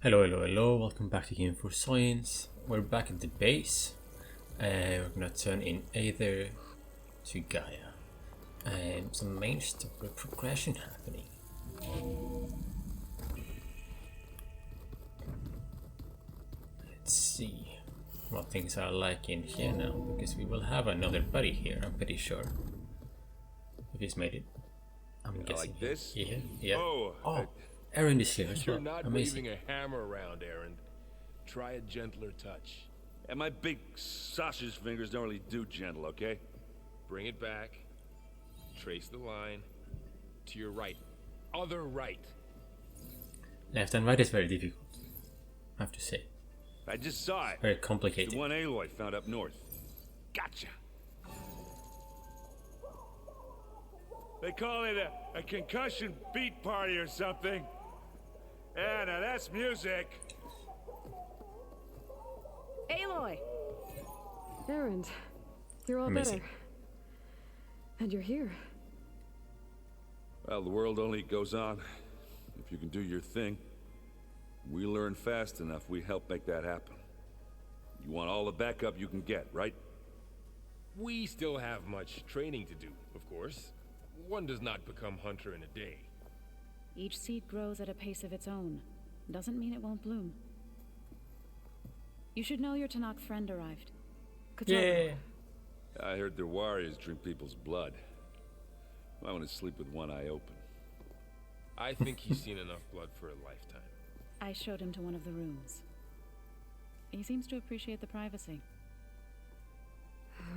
Hello, welcome back to Game for Science. We're back at the base, and we're gonna turn in Aether to Gaia, and some main story progression happening. Let's see what things are like in here now, because we will have another buddy here, I'm pretty sure. If he's made it. I'm guessing. Like this? Yeah. Oh, Erend is here as well. You're not Amazing. waving a hammer around, Erend. Try a gentler touch. And my big sausage fingers don't really do gentle, okay? Bring it back. Trace the line. To your right. Other right. Left and right is very difficult, I have to say. I just saw it. Very complicated. The one Aloy found up north. Gotcha. They call it a concussion beat party or something. Yeah, now that's music. Aloy! Erend, you're all Amazing. better. And you're here. Well, the world only goes on if you can do your thing. We learn fast enough, we help make that happen. You want all the backup you can get, right? We still have much training to do, of course. One does not become hunter in a day. Each seed grows at a pace of its own. Doesn't mean it won't bloom. You should know your Tanakh friend arrived. Yeah. I heard their warriors drink people's blood. I want to sleep with one eye open. I think he's seen enough blood for a lifetime. I showed him to one of the rooms. He seems to appreciate the privacy.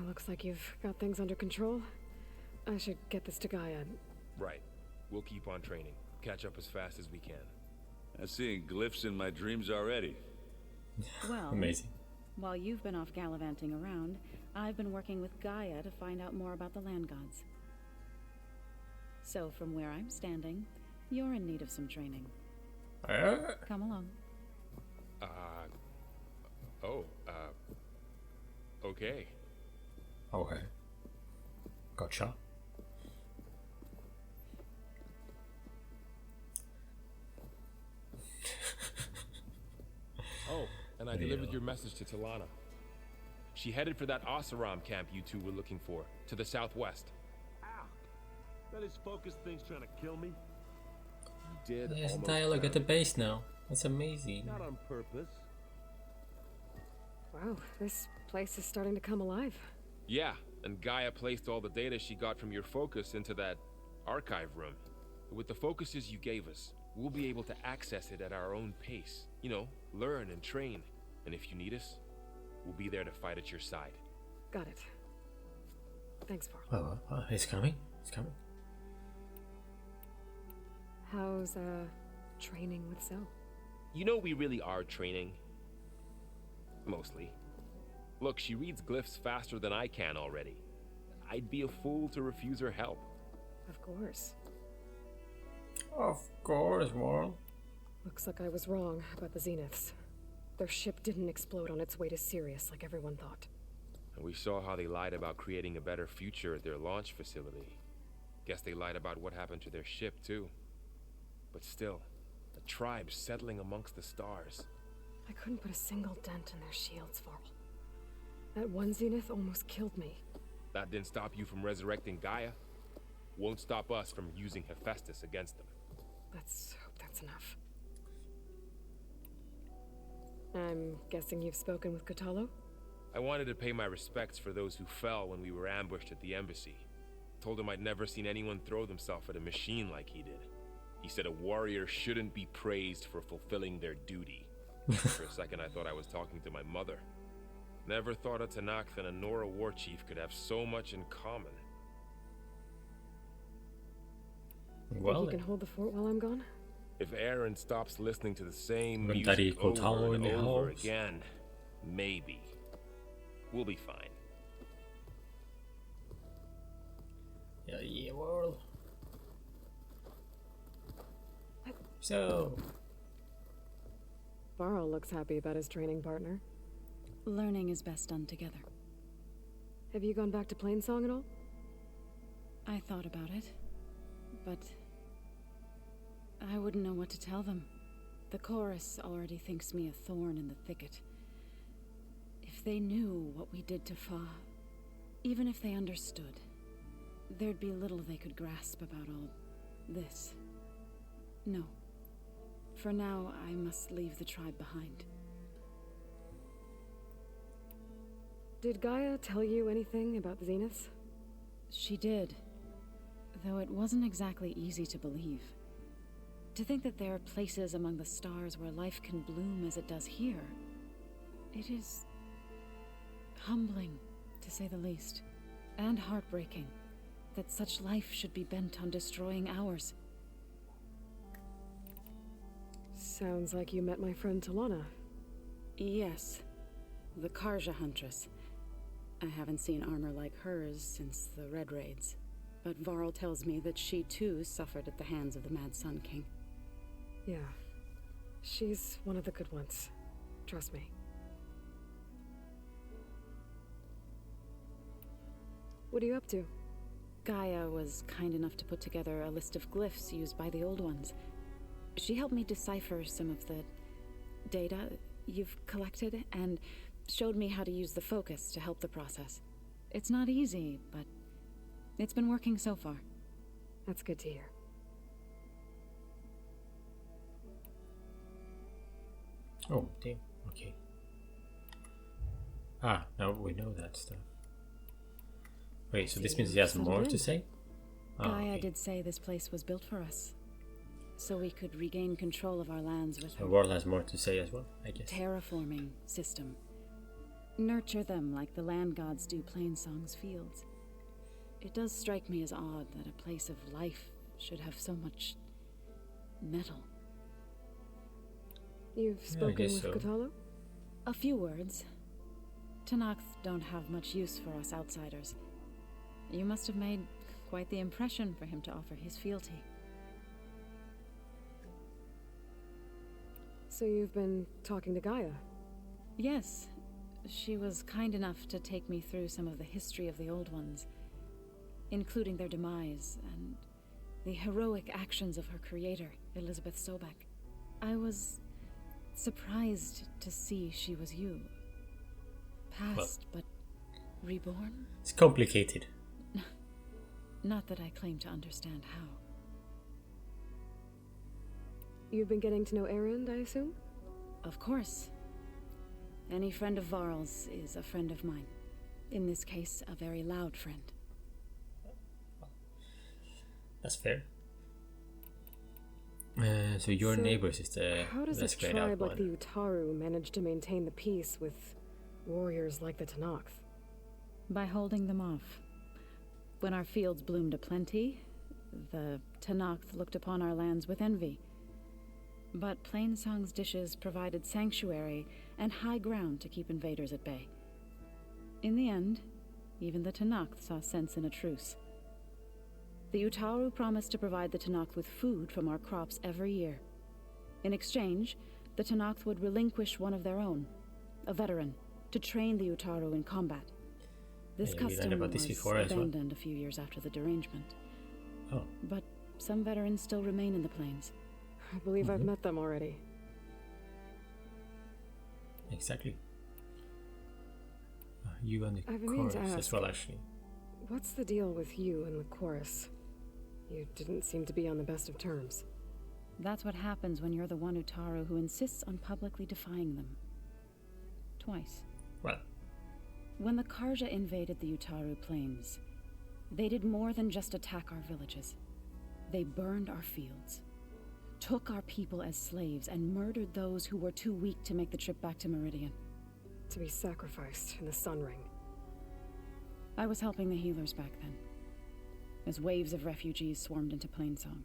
Looks like you've got things under control. I should get this to Gaia. Right. We'll keep on training. Catch up as fast as we can. I'm seeing glyphs in my dreams already. Well, Amazing. while you've been off gallivanting around, I've been working with Gaia to find out more about the land gods. So from where I'm standing, you're in need of some training. Come along. Okay. Okay. Gotcha. Oh, and I delivered your message to Talana. She headed for that Oseram camp you two were looking for, to the southwest. Ow! That is focus thing's trying to kill me. You did There's almost dialogue at have the base now. That's amazing. Not on purpose. Wow, this place is starting to come alive. Yeah, and Gaia placed all the data she got from your focus into that archive room. With the focuses you gave us, we'll be able to access it at our own pace. You know, learn and train. And if you need us, we'll be there to fight at your side. Got it. Thanks, Varl. He's coming. He's coming. How's, training with Zell? You know we really are training. Mostly. Look, she reads glyphs faster than I can already. I'd be a fool to refuse her help. Of course. Of course, Warl. Looks like I was wrong about the Zeniths. Their ship didn't explode on its way to Sirius like everyone thought. And we saw how they lied about creating a better future at their launch facility. Guess they lied about what happened to their ship, too. But still, the tribe settling amongst the stars. I couldn't put a single dent in their shields, Varl. That one Zenith almost killed me. That didn't stop you from resurrecting Gaia. Won't stop us from using Hephaestus against them. Let's hope that's enough. I'm guessing you've spoken with Kotallo? I wanted to pay my respects for those who fell when we were ambushed at the embassy. Told him I'd never seen anyone throw themselves at a machine like he did. He said a warrior shouldn't be praised for fulfilling their duty. For a second I thought I was talking to my mother. Never thought a Tanakh and a Nora war chief could have so much in common. Well, Think you can hold the fort while I'm gone? If Erend stops listening to the same With music Daddy over Kotallo and in the over house. again, maybe. We'll be fine. yeah, Warl. So, Varl looks happy about his training partner. Learning is best done together. Have you gone back to Plainsong at all? I thought about it, but I wouldn't know what to tell them. The chorus already thinks me a thorn in the thicket. If they knew what we did to Fa, even if they understood, there'd be little they could grasp about all this. No. For now, I must leave the tribe behind. Did Gaia tell you anything about the Zeniths? She did. Though it wasn't exactly easy to believe. To think that there are places among the stars where life can bloom as it does here. It is humbling, to say the least, and heartbreaking that such life should be bent on destroying ours. Sounds like you met my friend Talana. Yes, the Karja Huntress. I haven't seen armor like hers since the Red Raids, but Varl tells me that she too suffered at the hands of the Mad Sun King. Yeah. She's one of the good ones. Trust me. What are you up to? Gaia was kind enough to put together a list of glyphs used by the Old Ones. She helped me decipher some of the data you've collected and showed me how to use the focus to help the process. It's not easy, but it's been working so far. That's good to hear. Oh, damn. Okay. Ah, now we know that stuff. Wait, so this means he has more to say? Gaia okay. did say this place was built for us, so we could regain control of our lands with The her world has more to say as well, I guess. terraforming system. Nurture them like the land gods do Plainsong's fields. It does strike me as odd that a place of life should have so much metal. You've spoken guess with so. Cthulhu? A few words. Tenakth don't have much use for us outsiders. You must have made quite the impression for him to offer his fealty. So you've been talking to Gaia? Yes, she was kind enough to take me through some of the history of the Old Ones, including their demise and the heroic actions of her creator, Elizabeth Sobek. I was surprised to see she was you. Past, but reborn? It's complicated. Not that I claim to understand how. You've been getting to know Erend, I assume? Of course. Any friend of Varl's is a friend of mine. In this case, a very loud friend. That's fair. So your So, neighbors is the How does a less grayed out tribe like one. the Utaru manage to maintain the peace with warriors like the Tenakth? By holding them off. When our fields bloomed aplenty, the Tenakth looked upon our lands with envy. But Plainsong's dishes provided sanctuary and high ground to keep invaders at bay. In the end, even the Tenakth saw sense in a truce. The Utaru promised to provide the Tenakth with food from our crops every year. In exchange, the Tenakth would relinquish one of their own, a veteran, to train the Utaru in combat. This Yeah, we learned custom about this was before as well. abandoned a few years after the derangement. Oh, But some veterans still remain in the plains. I believe I've met them already. exactly. You and the I've been meaning chorus to as ask. well, actually. What's the deal with you and the chorus? You didn't seem to be on the best of terms. That's what happens when you're the one Utaru who insists on publicly defying them. Twice. Well, When the Karja invaded the Utaru plains, they did more than just attack our villages. They burned our fields, took our people as slaves, and murdered those who were too weak to make the trip back to Meridian. To be sacrificed in the Sun Ring. I was helping the healers back then, as waves of refugees swarmed into Plainsong.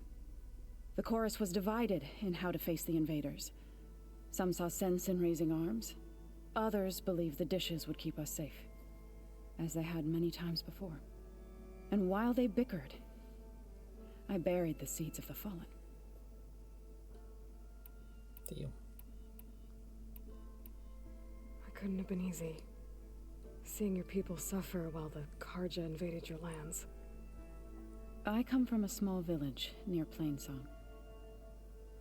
The chorus was divided in how to face the invaders. Some saw sense in raising arms. Others believed the dishes would keep us safe, as they had many times before. And while they bickered, I buried the seeds of the fallen. deal. It couldn't have been easy. Seeing your people suffer while the Karja invaded your lands. I come from a small village near Plainsong.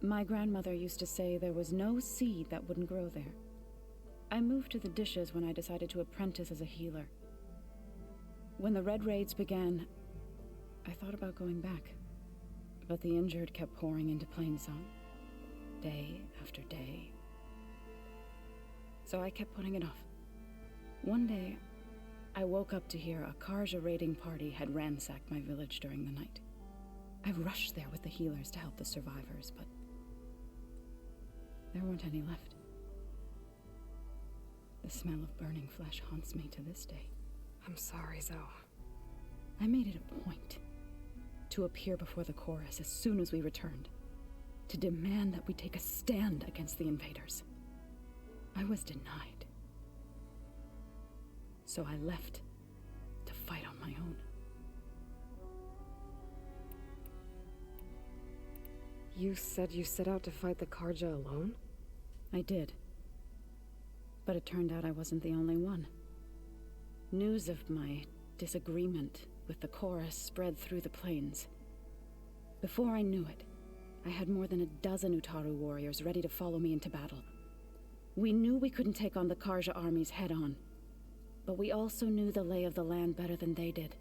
My grandmother used to say there was no seed that wouldn't grow there. I moved to the dishes when I decided to apprentice as a healer. When the Red Raids began, I thought about going back. But the injured kept pouring into Plainsong, day after day. So I kept putting it off. One day, I woke up to hear a Karja raiding party had ransacked my village during the night. I rushed there with the healers to help the survivors, but there weren't any left. The smell of burning flesh haunts me to this day. I'm sorry, Zoe. I made it a point to appear before the chorus as soon as we returned, to demand that we take a stand against the invaders. I was denied. So I left to fight on my own. You said you set out to fight the Karja alone? I did. But it turned out I wasn't the only one. News of my disagreement with the chorus spread through the plains. Before I knew it, I had more than a dozen Utaru warriors ready to follow me into battle. We knew we couldn't take on the Karja armies head-on, but we also knew the lay of the land better than they did.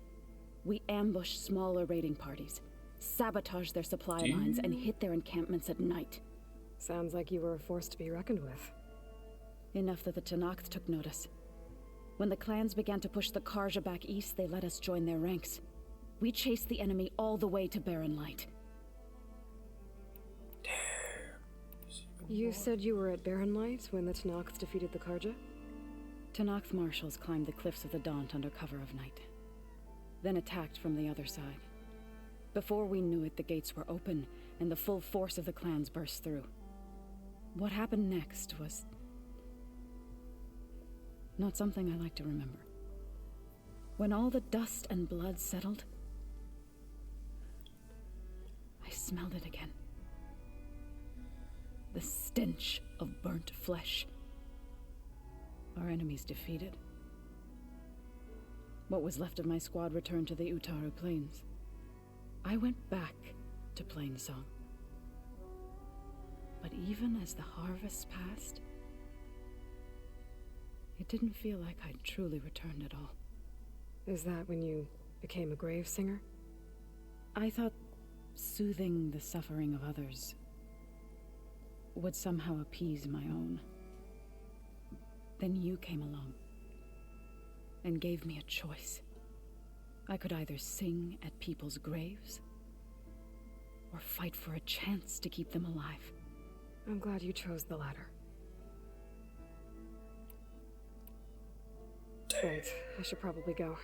We ambushed smaller raiding parties, sabotaged their supply lines, and hit their encampments at night. Sounds like you were a force to be reckoned with. Enough that the Tenakth took notice. When the clans began to push the Karja back east, they let us join their ranks. We chased the enemy all the way to Barren Light. You said you were at Barren Light when the Tenakth defeated the Karja? Tenakth marshals climbed the cliffs of the Daunt under cover of night, then attacked from the other side. Before we knew it, the gates were open, and the full force of the clans burst through. What happened next was not something I like to remember. When all the dust and blood settled, I smelled it again. The stench of burnt flesh. Our enemies defeated. What was left of my squad returned to the Utaru Plains. I went back to Plainsong. But even as the harvest passed, it didn't feel like I'd truly returned at all. Is that when you became a grave singer? I thought soothing the suffering of others would somehow appease my own. Then you came along and gave me a choice. I could either sing at people's graves or fight for a chance to keep them alive. I'm glad you chose the latter. Right, I should probably go.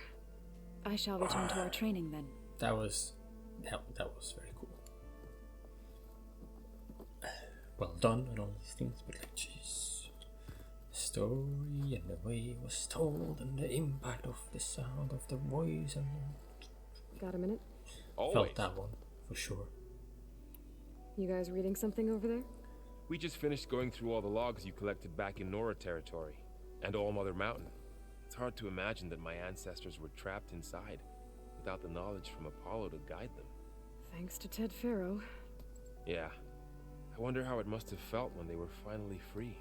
I shall return to our training then. That was very cool. Well done and all these things, but like, jeez, the story and the way it was told and the impact of the sound of the voice and Got a minute? Always. felt that one for sure. You guys reading something over there? We just finished going through all the logs you collected back in Nora territory, and All Mother Mountain. It's hard to imagine that my ancestors were trapped inside, without the knowledge from Apollo to guide them. Thanks to Ted Faro. Yeah. I wonder how it must have felt when they were finally free.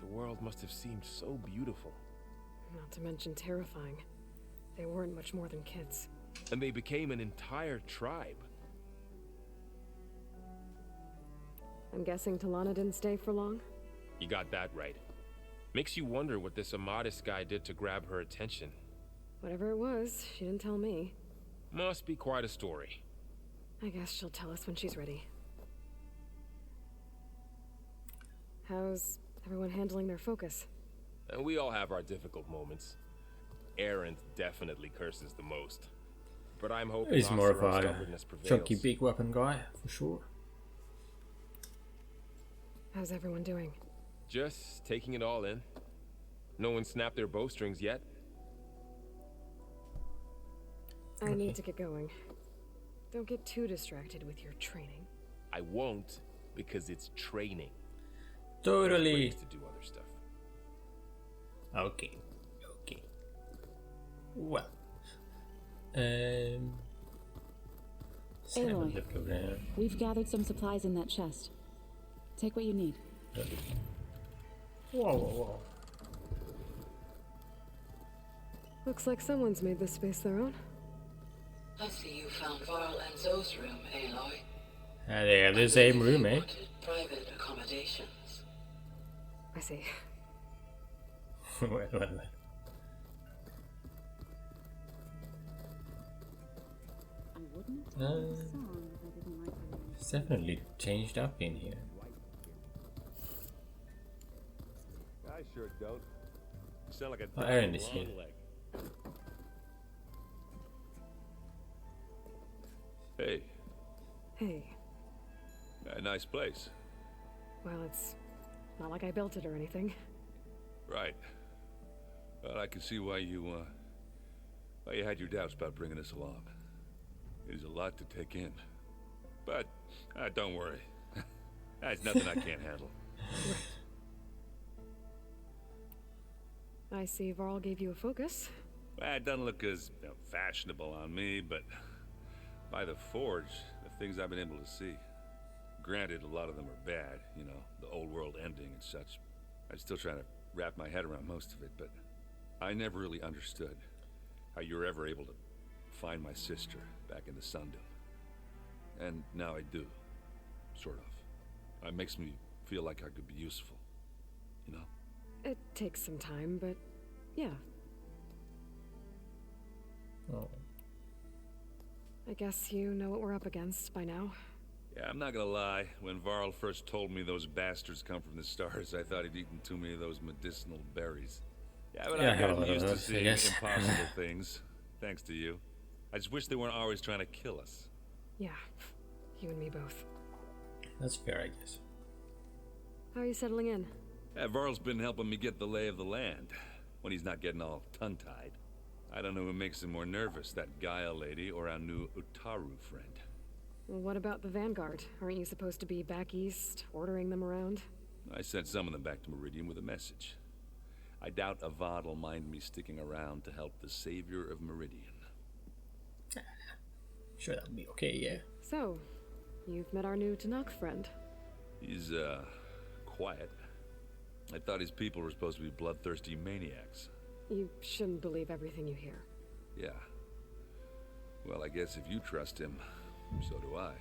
The world must have seemed so beautiful. Not to mention terrifying. They weren't much more than kids. And they became an entire tribe. I'm guessing Talana didn't stay for long? You got that right. Makes you wonder what this Amadis guy did to grab her attention. Whatever it was, she didn't tell me. Must be quite a story. I guess she'll tell us when she's ready. How's everyone handling their focus? And we all have our difficult moments. Erend definitely curses the most. But I'm hoping He's more of Oseram's a stubbornness prevails. chunky big weapon guy for sure. How's everyone doing? Just taking it all in. No one snapped their bowstrings yet. I need to get going. Don't get too distracted with your training. I won't, because it's training. Totally. To do other stuff. Okay. Well. Have a Aloy, look around. we've gathered some supplies in that chest. Take what you need. Whoa, whoa, whoa. Looks like someone's made this space their own. I see you found Varl and Zoe's room, Aloy. Ah, they have the same room, eh? Wanted private accommodations. I see. Well. I wouldn't have the song if I didn't like the It's definitely changed up in here. I sure don't. You sound like a Oh, Erend is here. long leg. Hey, Hey. nice place. Well, it's not like I built it or anything. Right. Well, I can see why you had your doubts about bringing us along. It is a lot to take in. But, don't worry. There's nothing I can't handle. I see Varl gave you a focus. Well, it doesn't look as fashionable on me, but by the Forge, the things I've been able to see. Granted, a lot of them are bad, you know, the old world ending and such. I'm still trying to wrap my head around most of it, but I never really understood how you were ever able to find my sister back in the Sundom. And now I do, sort of. It makes me feel like I could be useful, you know? It takes some time, but yeah. Oh. I guess you know what we're up against by now. Yeah, I'm not gonna lie. When Varl first told me those bastards come from the stars, I thought he'd eaten too many of those medicinal berries. Yeah, but Yeah, I've I have a gotten lot of used to those, I seeing guess. impossible things, thanks to you. I just wish they weren't always trying to kill us. Yeah, you and me both. That's fair, I guess. How are you settling in? Yeah, Varl's been helping me get the lay of the land, when he's not getting all tongue-tied. I don't know who makes him more nervous, that Gaia lady or our new Utaru friend. Well, what about the Vanguard? Aren't you supposed to be back east, ordering them around? I sent some of them back to Meridian with a message. I doubt Avad will mind me sticking around to help the savior of Meridian. Sure, that'll be okay, yeah. So, you've met our new Tanakh friend. He's, quiet. I thought his people were supposed to be bloodthirsty maniacs. You shouldn't believe everything you hear. Yeah. Well, I guess if you trust him, so do I.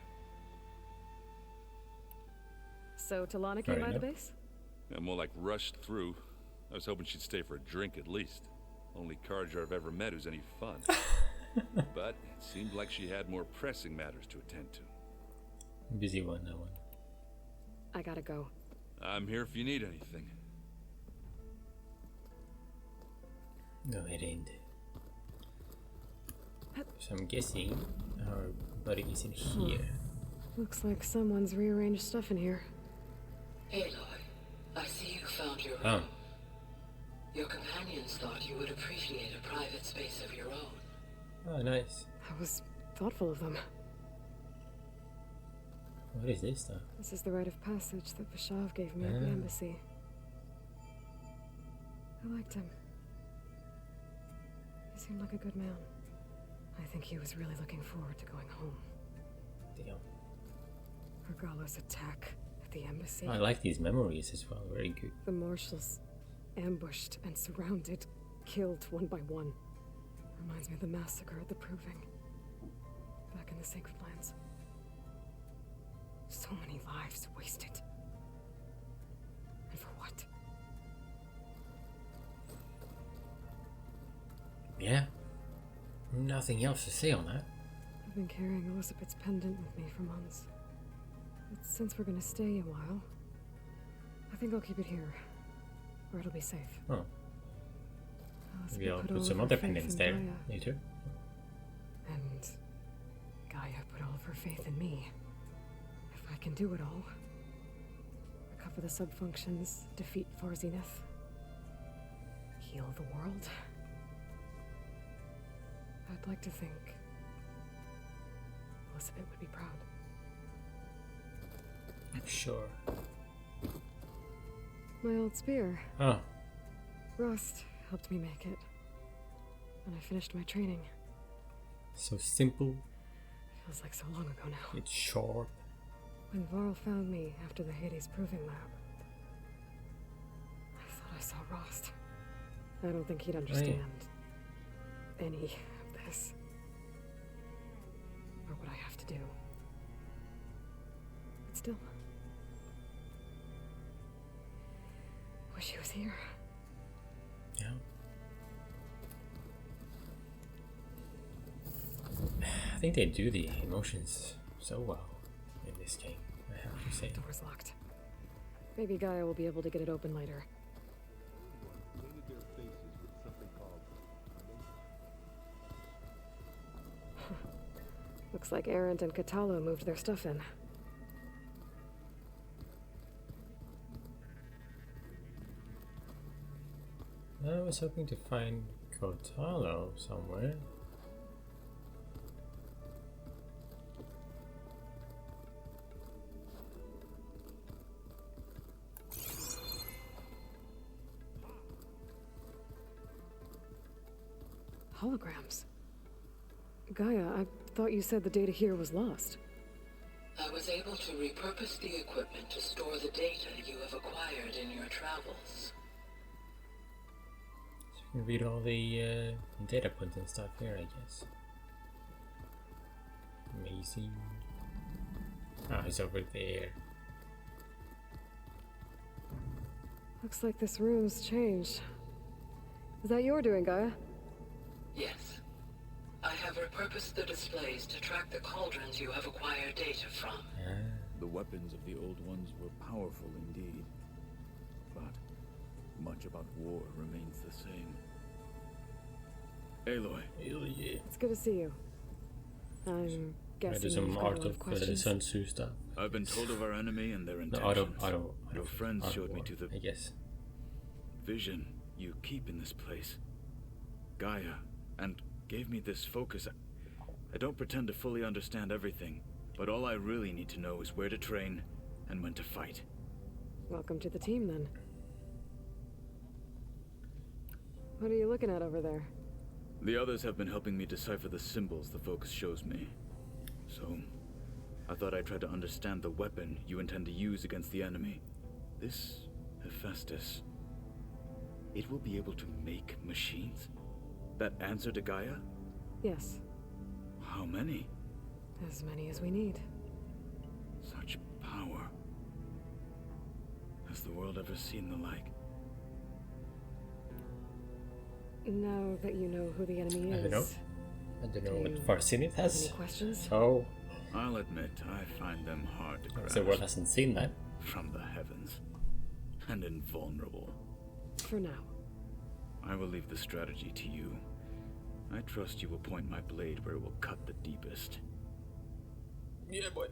So, Talana came by the base? I'm more like rushed through. I was hoping she'd stay for a drink at least. Only Carja I've ever met who's any fun. But it seemed like she had more pressing matters to attend to. Busy one, that one. I gotta go. I'm here if you need anything. No, Erend. So I'm guessing our buddy is in here. Looks like someone's rearranged stuff in here. Aloy, I see you found your Oh. room. Your companions thought you would appreciate a private space of your own. Oh, nice. That was thoughtful of them. What is this stuff? This is the rite of passage that Vishav gave me at the Ah. embassy. I liked him. He seemed like a good man. I think he was really looking forward to going home. Damn. Regala's attack at the embassy. I like these memories as well, very good. The marshals ambushed and surrounded, killed one by one. Reminds me of the massacre at the Proving. Back in the Sacred Lands. So many lives wasted. And for what? Yeah. Nothing else to say on that. I've been carrying Elizabeth's pendant with me for months. But since we're gonna stay a while, I think I'll keep it here. Where it'll be safe. Oh. Elizabeth Maybe I'll put put all some of her other faith pendants in there Gaia, later. and Gaia put all of her faith in me. If I can do it all, recover the subfunctions, defeat Farzenith, heal the world, I'd like to think Elizabeth would be proud. I'm sure. My old spear, Oh. Rust, helped me make it. And I finished my training. So simple, Feels like so long ago now. It's sharp. When Varl found me after the Hades Proving Lab, I thought I saw Rost. I don't think he'd understand any of this. Or what I have to do. But still. Wish he was here. Yeah. I think they do the emotions so well in this game, I have to say. Door's locked. Maybe Gaia will be able to get it open later. Painted their faces with something called Looks like Erend and Katalo moved their stuff in. I was hoping to find Kotalo somewhere. Holograms. Gaia, I thought you said the data here was lost. I was able to repurpose the equipment to store the data you have acquired in your travels. So you can read all the data points and stuff here, I guess. Amazing. Ah, he's over there. Looks like this room's changed. Is that your doing, Gaia? Yes. I have repurposed the displays to track the cauldrons you have acquired data from. The weapons of the old ones were powerful indeed. But much about war remains the same. Aloy. Hell yeah. It's good to see you. I'm I do guessing some you've got a art lot of of questions. Sun Tzu stuff. I've been told of our enemy and their No, intentions. auto, Your friends showed me war, to the I guess. vision you keep in this place. Gaia, and gave me this focus. I don't pretend to fully understand everything, but all I really need to know is where to train and when to fight. Welcome to the team, then. What are you looking at over there? The others have been helping me decipher the symbols the focus shows me. So, I thought I'd try to understand the weapon you intend to use against the enemy. This Hephaestus, it will be able to make machines? That answer to Gaia? Yes, How many? as many as we need. Such power. Has the world ever seen the like? Now that you know who the enemy I is, don't know. I don't know Do what you Farsin it have has. any questions? So, I'll admit, I find them hard to grasp. the world hasn't seen that. From the heavens. And invulnerable. For now. I will leave the strategy to you. I trust you will point my blade where it will cut the deepest. Yeah, boy.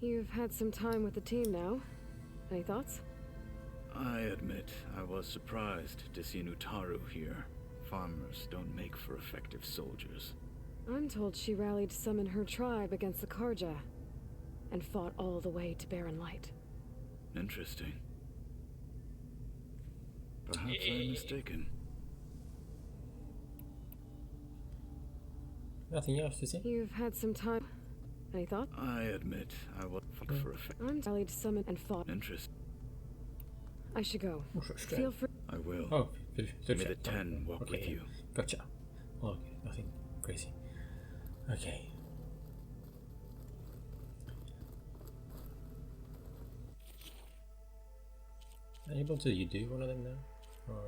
You've had some time with the team now. Any thoughts? I admit, I was surprised to see Nutaru here. Farmers don't make for effective soldiers. I'm told she rallied to summon her tribe against the Karja, and fought all the way to Barren Light. Interesting. Perhaps I'm mistaken. Nothing else to say? You've had some time. Any thoughts? I admit, I was for effective. I'm rallied to summon and fought. Interest. I should go. Straight. Feel free. I will. Oh, May the 10 walk with you. Gotcha. Okay, nothing crazy. Okay. Able to you do one of them now? Or...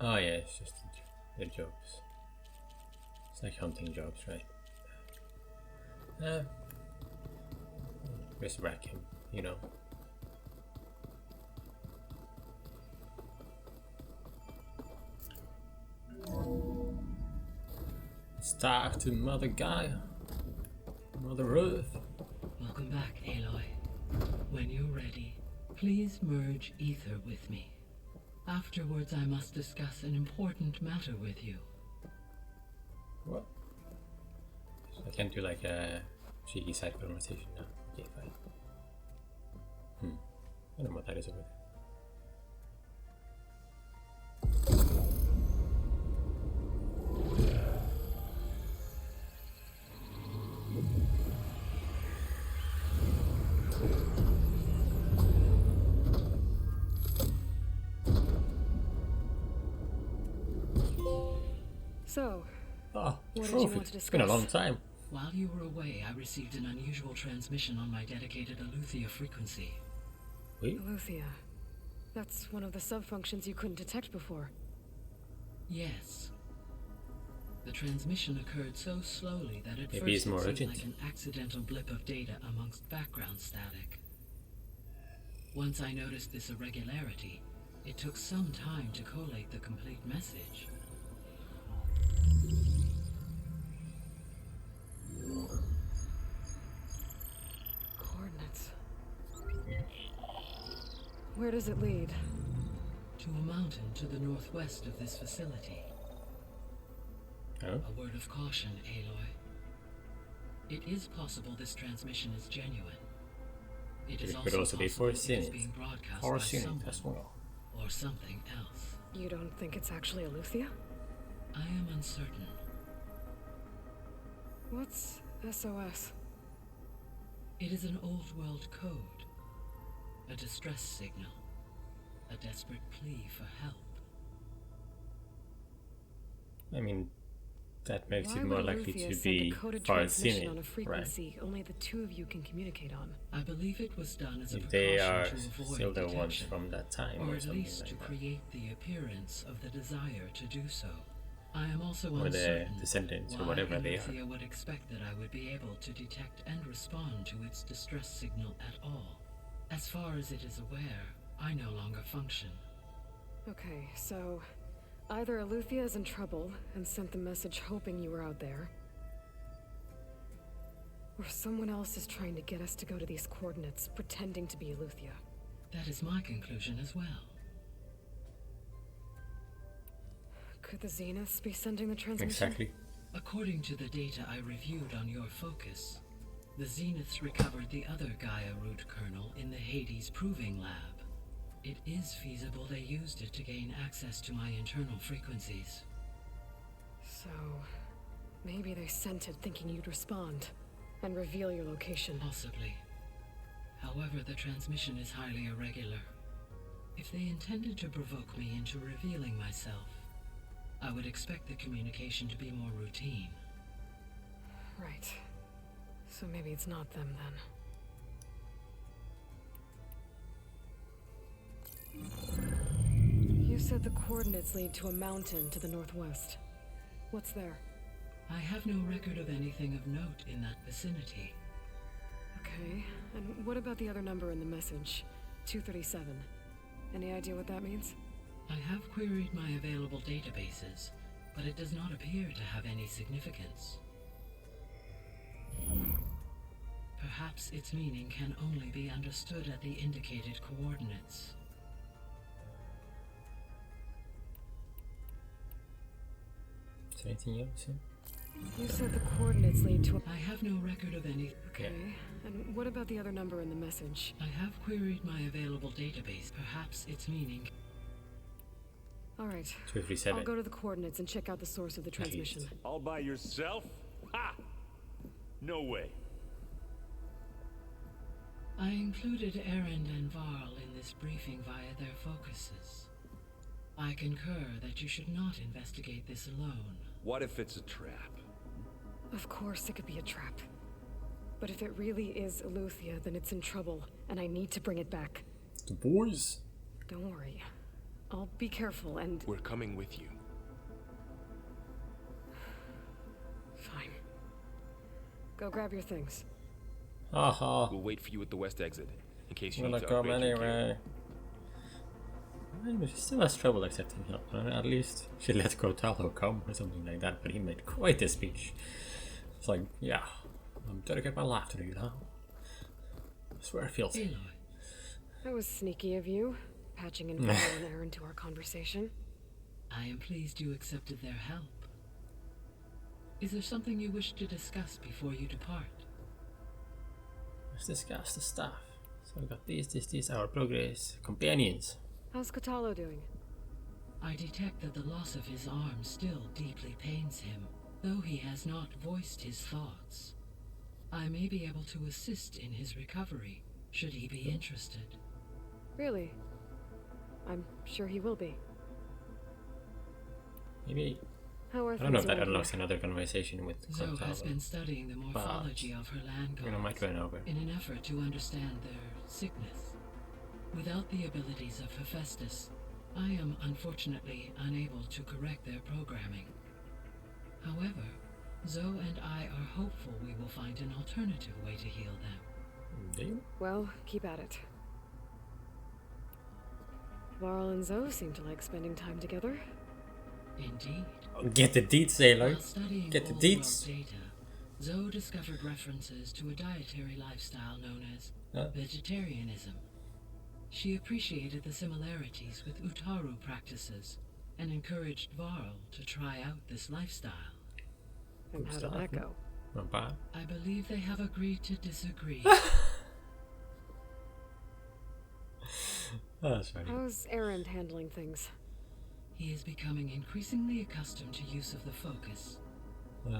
Oh yeah, it's just the jobs. It's like hunting jobs, right? Just rack him, you know. Let's talk to Mother Gaia. Mother Earth. Welcome back, Aloy. When you're ready, please merge ether with me. Afterwards, I must discuss an important matter with you. What? So I can't do like a cheeky side conversation now. Okay, fine. I don't know what that is over there. So, Oh, what did you trophy. want to It's been a discuss? long time. While you were away, I received an unusual transmission on my dedicated Aletheia frequency. Wait. Aletheia. That's one of the sub-functions you couldn't detect before. Yes. The transmission occurred so slowly that at Maybe it's first more it seemed urgent. like an accidental blip of data amongst background static. Once I noticed this irregularity, it took some time to collate the complete message. Coordinates. Where does it lead? To a mountain to the northwest of this facility. Oh, A word of caution, Aloy. It is possible this transmission is genuine. It is it could also be possible it is forced being broadcast or by seen someone as well. or something else. You don't think it's actually Aletheia? I am uncertain. What's SOS? It is an old world code. A distress signal. A desperate plea for help. I mean, that makes Why it more would likely Aletheia to send a be coded far transmission on a right? frequency only the two of you can communicate on? I believe it was done as a If they are precaution to avoid still the ones detection, from that time or or at something least like to that. create the appearance of the desire to do so. I am also Or the uncertain descendants or why whatever they are. Aletheia would expect that I would be able to detect and respond to its distress signal at all. As far as it is aware, I no longer function. Okay, so either Aletheia is in trouble and sent the message hoping you were out there, or someone else is trying to get us to go to these coordinates, pretending to be Aletheia. That is my conclusion as well. Could the Zeniths be sending the transmission? Exactly. According to the data I reviewed on your focus, the Zeniths recovered the other Gaia root kernel in the Hades Proving Lab. It is feasible they used it to gain access to my internal frequencies. So, maybe they sent it thinking you'd respond and reveal your location. Possibly. However, the transmission is highly irregular. If they intended to provoke me into revealing myself, I would expect the communication to be more routine. Right. So maybe it's not them then. You said the coordinates lead to a mountain to the northwest. What's there? I have no record of anything of note in that vicinity. Okay, and what about the other number in the message? 237. Any idea what that means? I have queried my available databases, but it does not appear to have any significance. Perhaps its meaning can only be understood at the indicated coordinates. Is there anything else? You said the coordinates lead to a... I have no record of any... Okay, and what about the other number in the message? I have queried my available database. Perhaps its meaning... Alright, 237. I'll go to the coordinates and check out the source of the transmission. All by yourself? Ha! No way. I included Erend and Varl in this briefing via their focuses. I concur that you should not investigate this alone. What if it's a trap? Of course it could be a trap. But if it really is Aletheia, then it's in trouble, and I need to bring it back. The boys. Don't worry. I'll be careful and... We're coming with you. Fine. Go grab your things. Haha. We'll wait for you at the west exit, in case you Wanna need to come upgrade your gear. anyway. Well, she still has trouble accepting help. At least she let Cortalo come or something like that, but he made quite a speech. It's like, yeah, I'm dedicating my life to you now. I swear it feels it. Aloy, That was sneaky of you, patching in Varl and Erend to our conversation. I am pleased you accepted their help. Is there something you wish to discuss before you depart? Let's discuss the stuff. So we got these, our progress companions. How's Katalo doing? I detect that the loss of his arm still deeply pains him, though he has not voiced his thoughts. I may be able to assist in his recovery, should he be interested. Really? I'm sure he will be. Maybe How are I don't know if things that around unlocks here? another conversation with Zoe has Cortava. been studying the morphology of her land I might gods run over. in an effort to understand their sickness. Without the abilities of Hephaestus, I am unfortunately unable to correct their programming. However, Zoe and I are hopeful we will find an alternative way to heal them. Do you? Well, keep at it. Varl and Zoe seem to like spending time together. Indeed. Get the deets, Sailor. While studying Get the old deets. world data, Zoe discovered references to a dietary lifestyle known as vegetarianism. She appreciated the similarities with Utaru practices and encouraged Varl to try out this lifestyle. And how did that go? Not bad. I believe they have agreed to disagree. Oh, that's funny. How's Erend handling things? He is becoming increasingly accustomed to use of the focus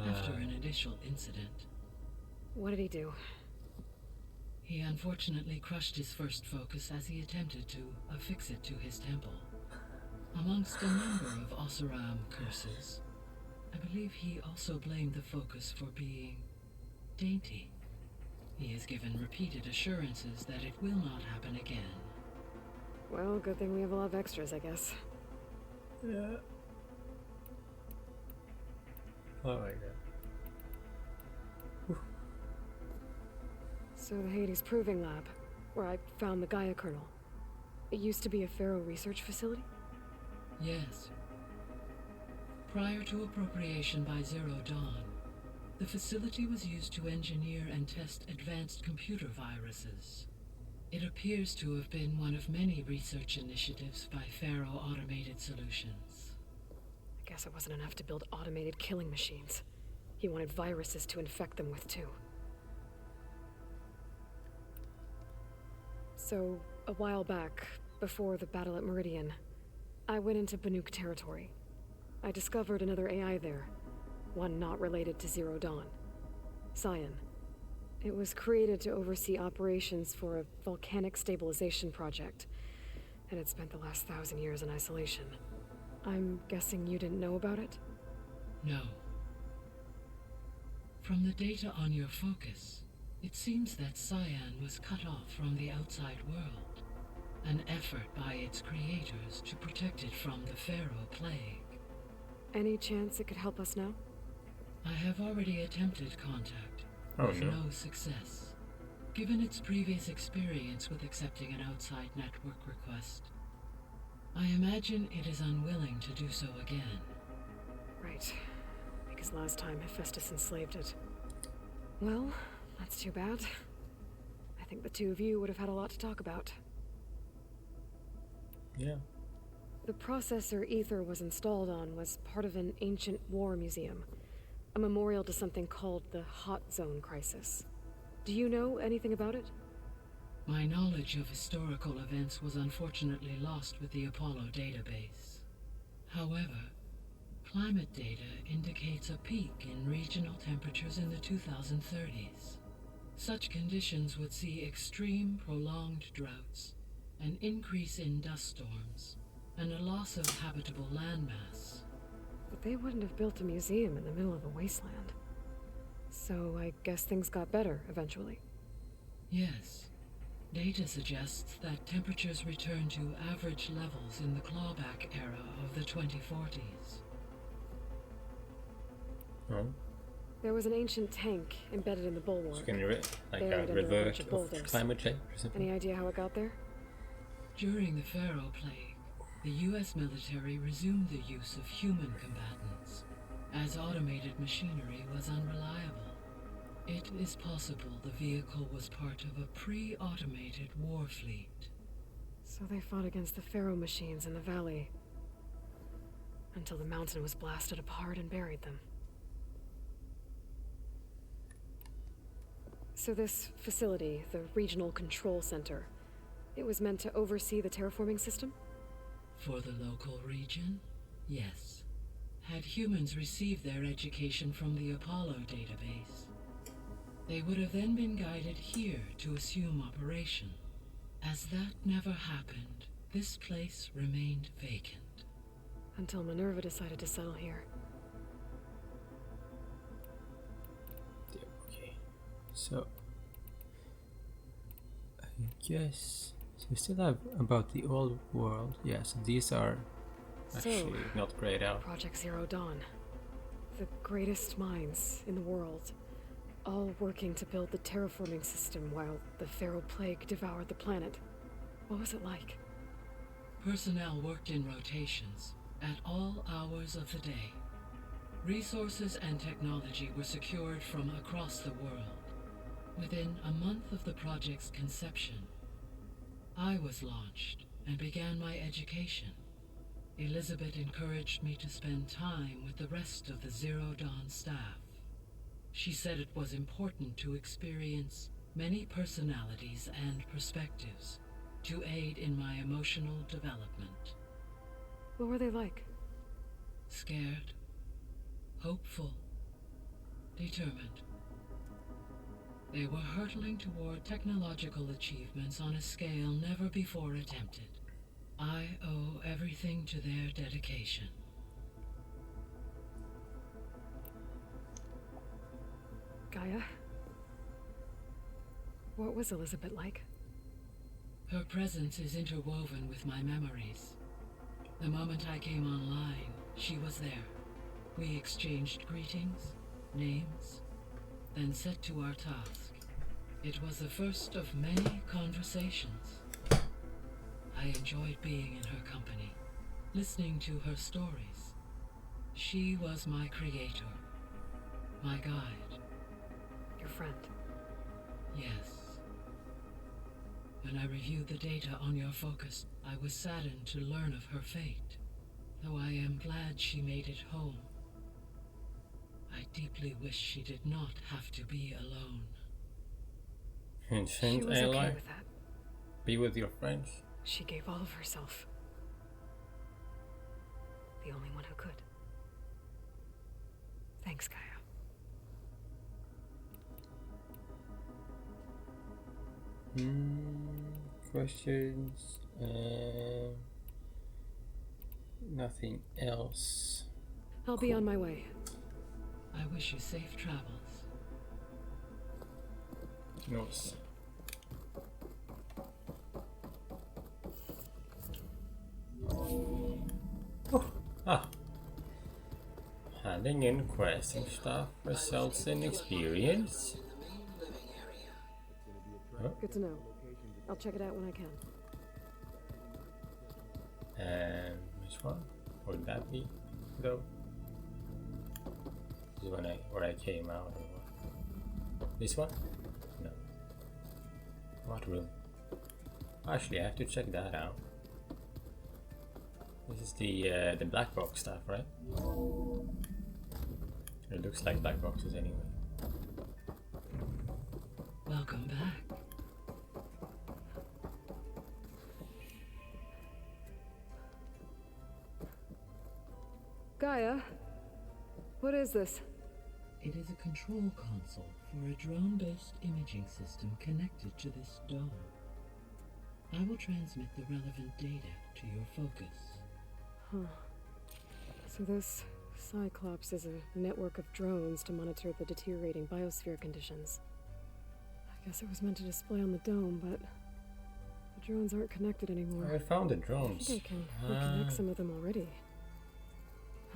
after an initial incident. What did he do? He unfortunately crushed his first focus as he attempted to affix it to his temple. Amongst a number of Oseram curses, I believe he also blamed the focus for being dainty. He has given repeated assurances that it will not happen again. Well, good thing we have a lot of extras, I guess. Yeah. Oh my god. So the Hades Proving Lab, where I found the Gaia kernel. It used to be a Pharaoh research facility? Yes. Prior to appropriation by Zero Dawn, the facility was used to engineer and test advanced computer viruses. It appears to have been one of many research initiatives by Pharaoh Automated Solutions. I guess it wasn't enough to build automated killing machines. He wanted viruses to infect them with, too. So, a while back, before the battle at Meridian, I went into Banuk territory. I discovered another AI there, one not related to Zero Dawn. Cyan. It was created to oversee operations for a volcanic stabilization project, and it spent the last 1,000 years in isolation. I'm guessing you didn't know about it? No. From the data on your focus, it seems that Cyan was cut off from the outside world, an effort by its creators to protect it from the Pharaoh plague. Any chance it could help us now? I have already attempted contact, with no success. Given its previous experience with accepting an outside network request, I imagine it is unwilling to do so again. Right. Because last time Hephaestus enslaved it. Well, that's too bad. I think the two of you would have had a lot to talk about. Yeah. The processor Ether was installed on was part of an ancient war museum. A memorial to something called the Hot Zone Crisis. Do you know anything about it? My knowledge of historical events was unfortunately lost with the Apollo database. However, climate data indicates a peak in regional temperatures in the 2030s. Such conditions would see extreme, prolonged droughts, an increase in dust storms, and a loss of habitable landmass. But they wouldn't have built a museum in the middle of a wasteland. So I guess things got better eventually. Yes. Data suggests that temperatures returned to average levels in the clawback era of the 2040s. Oh. There was an ancient tank embedded in the bulwark. So can you like buried a under revert bunch of of boulders. climate change or something? Any idea how it got there? During the Pharaoh plague, the US military resumed the use of human combatants, as automated machinery was unreliable. It is possible the vehicle was part of a pre-automated war fleet. So they fought against the Pharaoh machines in the valley, until the mountain was blasted apart and buried them. So this facility, the Regional Control Center, it was meant to oversee the terraforming system? For the local region, yes. Had humans received their education from the Apollo database, they would have then been guided here to assume operation. As that never happened, this place remained vacant. Until Minerva decided to settle here. So I guess so we still have about the old world. Yeah, so these are actually not grayed out. Project Zero Dawn. The greatest minds in the world, all working to build the terraforming system while the Pharaoh Plague devoured the planet. What was it like? Personnel worked in rotations at all hours of the day. Resources and technology were secured from across the world. Within a month of the project's conception, I was launched and began my education. Elizabeth encouraged me to spend time with the rest of the Zero Dawn staff. She said it was important to experience many personalities and perspectives to aid in my emotional development. What were they like? Scared, hopeful, determined. They were hurtling toward technological achievements on a scale never before attempted. I owe everything to their dedication. Gaia? What was Elizabeth like? Her presence is interwoven with my memories. The moment I came online, she was there. We exchanged greetings, names, then set to our task. It was the first of many conversations. I enjoyed being in her company, listening to her stories. She was my creator, my guide. Your friend? Yes. When I reviewed the data on your focus, I was saddened to learn of her fate, though I am glad she made it home. I deeply wish she did not have to be alone. And She shouldn't was Aloy okay with that. be with your friends? She gave all of herself. The only one who could. Thanks, Gaia. Questions? Nothing else. I'll be on my way. I wish you safe travels. Notes. Ah. Handing in quests and stuff results in experience. Good to know. I'll check it out when I can. Which one would that be, though? This is when where I came out, or what? This one? No. What room? Actually, I have to check that out. This is the black box stuff, right? It looks like black boxes anyway. Welcome back. Gaia? What is this? It is a control console for a drone-based imaging system connected to this dome. I will transmit the relevant data to your focus. Huh. So this Cyclops is a network of drones to monitor the deteriorating biosphere conditions. I guess it was meant to display on the dome, but the drones aren't connected anymore. I found the drones. I think I can reconnect some of them already.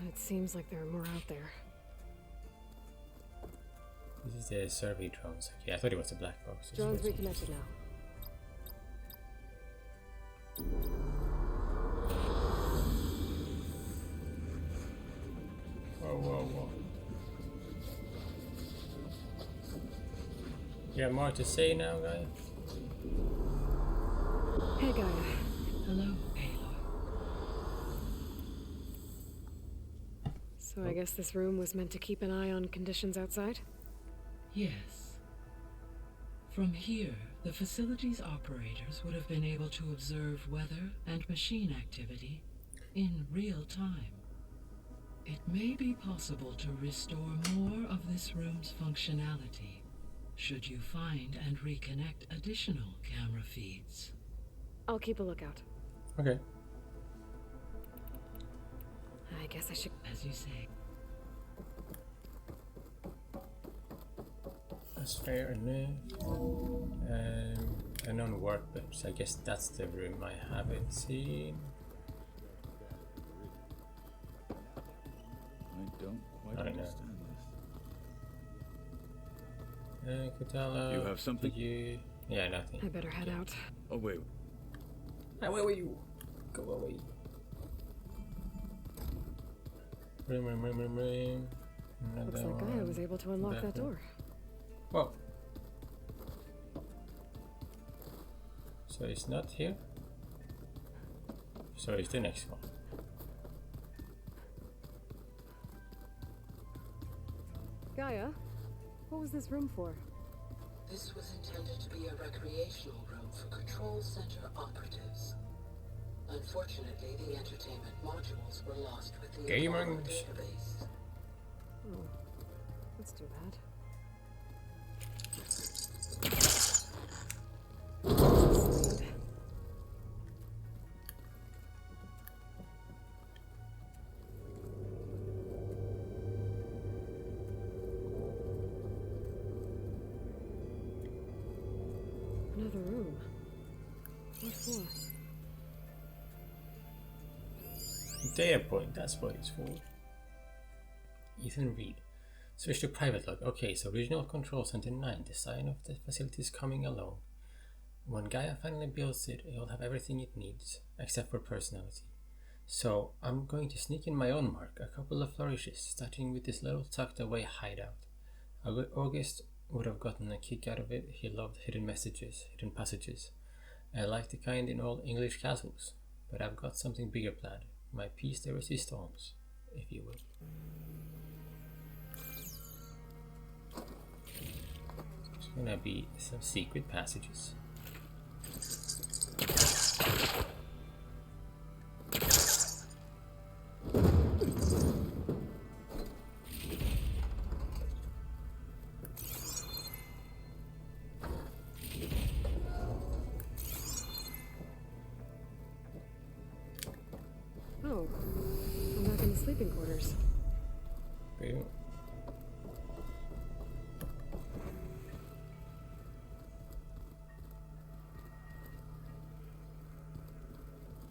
It seems like there are more out there. This is the survey drones. Okay, I thought it was the black box. Drones reconnected now. Whoa, whoa, whoa. You have more to say now, guys? Hey, Gaia. Hello, Aloy. So I guess this room was meant to keep an eye on conditions outside? Yes. From here, the facility's operators would have been able to observe weather and machine activity in real time. It may be possible to restore more of this room's functionality, should you find and reconnect additional camera feeds. I'll keep a lookout. Okay. I guess I should... As you say. That's fair enough. Unknown workbench. I guess that's the room I haven't seen. I don't quite I know. understand this. Kutala, You have something? did you... Yeah, nothing. I better head out. Oh wait, Where were you? Go away. Ring. Looks like Gaia was able to unlock that door. Whoa. So it's not here? So it's the next one. Gaia, what was this room for? This was intended to be a recreational room for Control Center operatives. Unfortunately, the entertainment modules were lost with the Apollo Gamers. database. Oh, that's too bad. Another room. What for? Data point, that's what it's for. Ethan Reed. Switch to private log. Okay, so Regional Control Center 9. Design of the facility is coming along. When Gaia finally builds it, it'll have everything it needs, except for personality. So, I'm going to sneak in my own mark, a couple of flourishes, starting with this little tucked away hideout. August would have gotten a kick out of it. He loved hidden messages, hidden passages. I like the kind in all English castles, but I've got something bigger planned. My piece de resistance, if you will. There's gonna be some secret passages. Oh, I'm back in the sleeping quarters. Boom.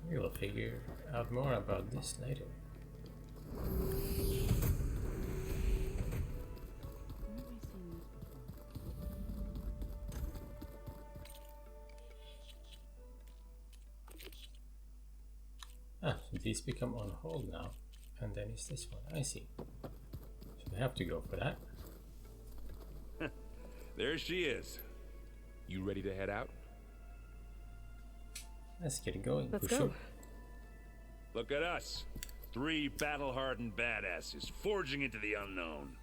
We will figure out more about this later. Ah, so these become on hold now, and then it's this one. I see. So we have to go for that. There she is. You ready to head out? Let's get it going. Let's for go. sure. Look at us. 3 battle-hardened badasses forging into the unknown.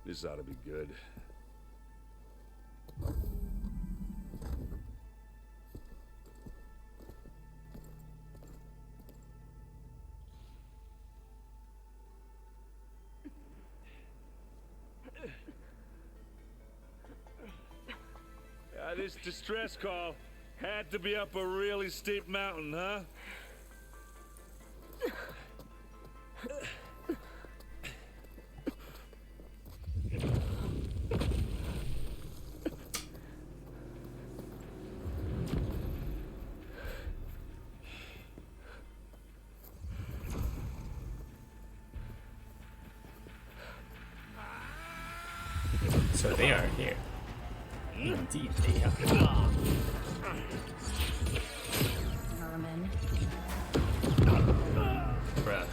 This ought to be good. This distress call had to be up a really steep mountain, huh? So they are here. Indeed, they are. Vermin. Bruh.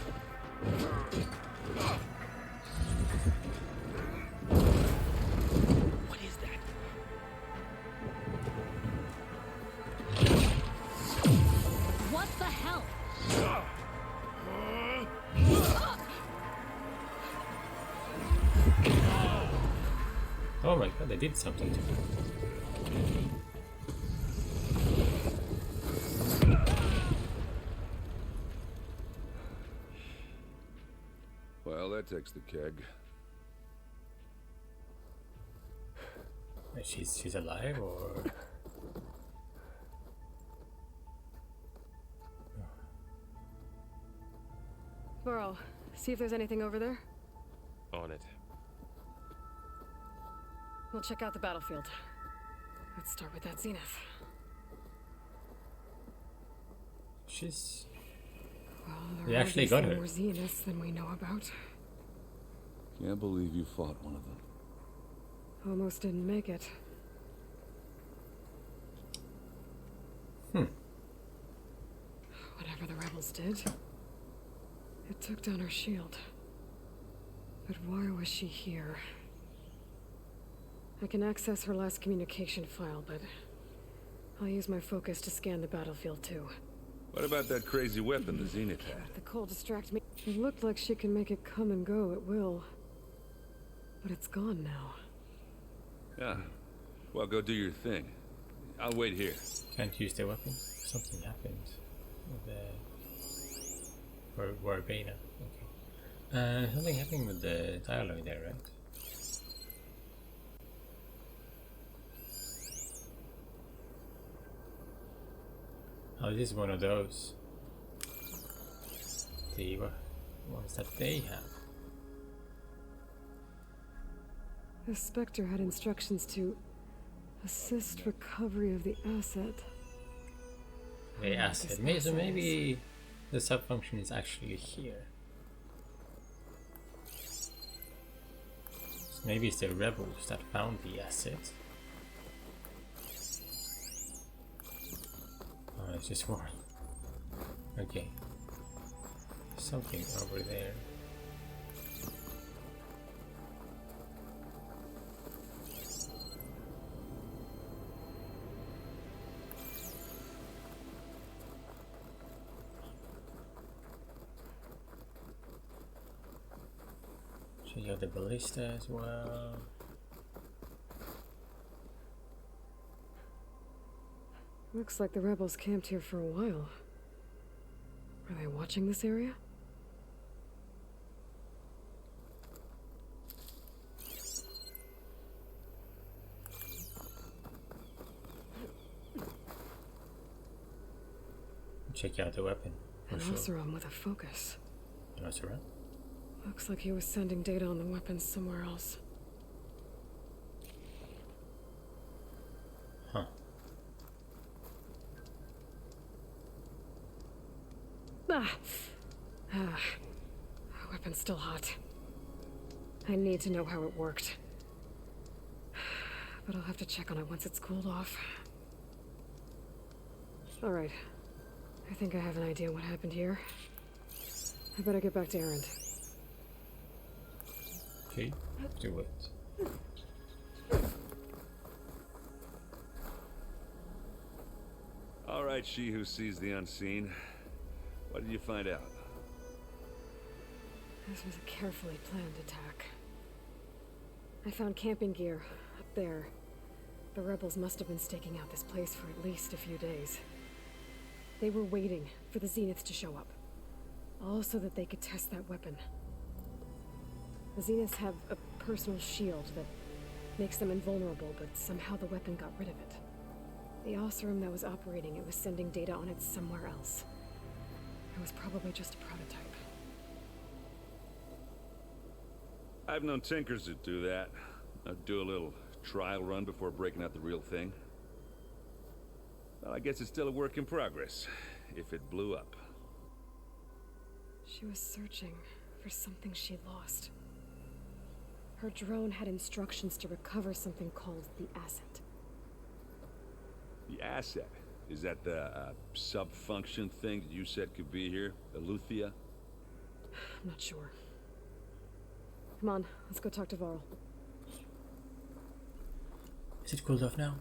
What is that? What the hell? Oh my god, they did something to me. Well, that takes the keg. She's alive, or... Burrow, see if there's anything over there. On it. We'll check out the battlefield. Let's start with that zenith. She's... Well, They there are actually got obviously her. more zeniths than we know about. Can't believe you fought one of them. Almost didn't make it. Whatever the rebels did, it took down her shield. But why was she here? I can access her last communication file, but I'll use my focus to scan the battlefield too. What about that crazy weapon the Zenith had? The cold distract me. It looked like she can make it come and go at will. But it's gone now. Yeah. Well, go do your thing. I'll wait here. Can't use the weapon. Something happened with the Warbana. Okay. Something happening with the dialogue there, right? Oh, this is one of those. The ones that they have. The Spectre had instructions to assist recovery of the asset. The asset. So maybe the sub-function is actually here. So maybe it's the rebels that found the asset. Oh, it's just one. Okay. Something over there. Check out the ballista as well. Looks like the rebels camped here for a while. Are they watching this area? Check out the weapon. An Sure. Oseram with a focus. An Oseram? Looks like he was sending data on the weapons somewhere else. Huh. The weapon's still hot. I need to know how it worked. But I'll have to check on it once it's cooled off. Alright. I think I have an idea what happened here. I better get back to Erend. Okay, do it. All right, she who sees the unseen. What did you find out? This was a carefully planned attack. I found camping gear up there. The rebels must have been staking out this place for at least a few days. They were waiting for the Zeniths to show up. All so that they could test that weapon. The Zeniths have a personal shield that makes them invulnerable, but somehow the weapon got rid of it. The Oseram that was operating it was sending data on it somewhere else. It was probably just a prototype. I've known tinkers that do that. I'd do a little trial run before breaking out the real thing. Well, I guess it's still a work in progress, if it blew up. She was searching for something she lost. Her drone had instructions to recover something called the asset. The asset? Is that the sub-function thing that you said could be here? Eleuthia? I'm not sure. Come on, let's go talk to Varl. Is it cooled off now?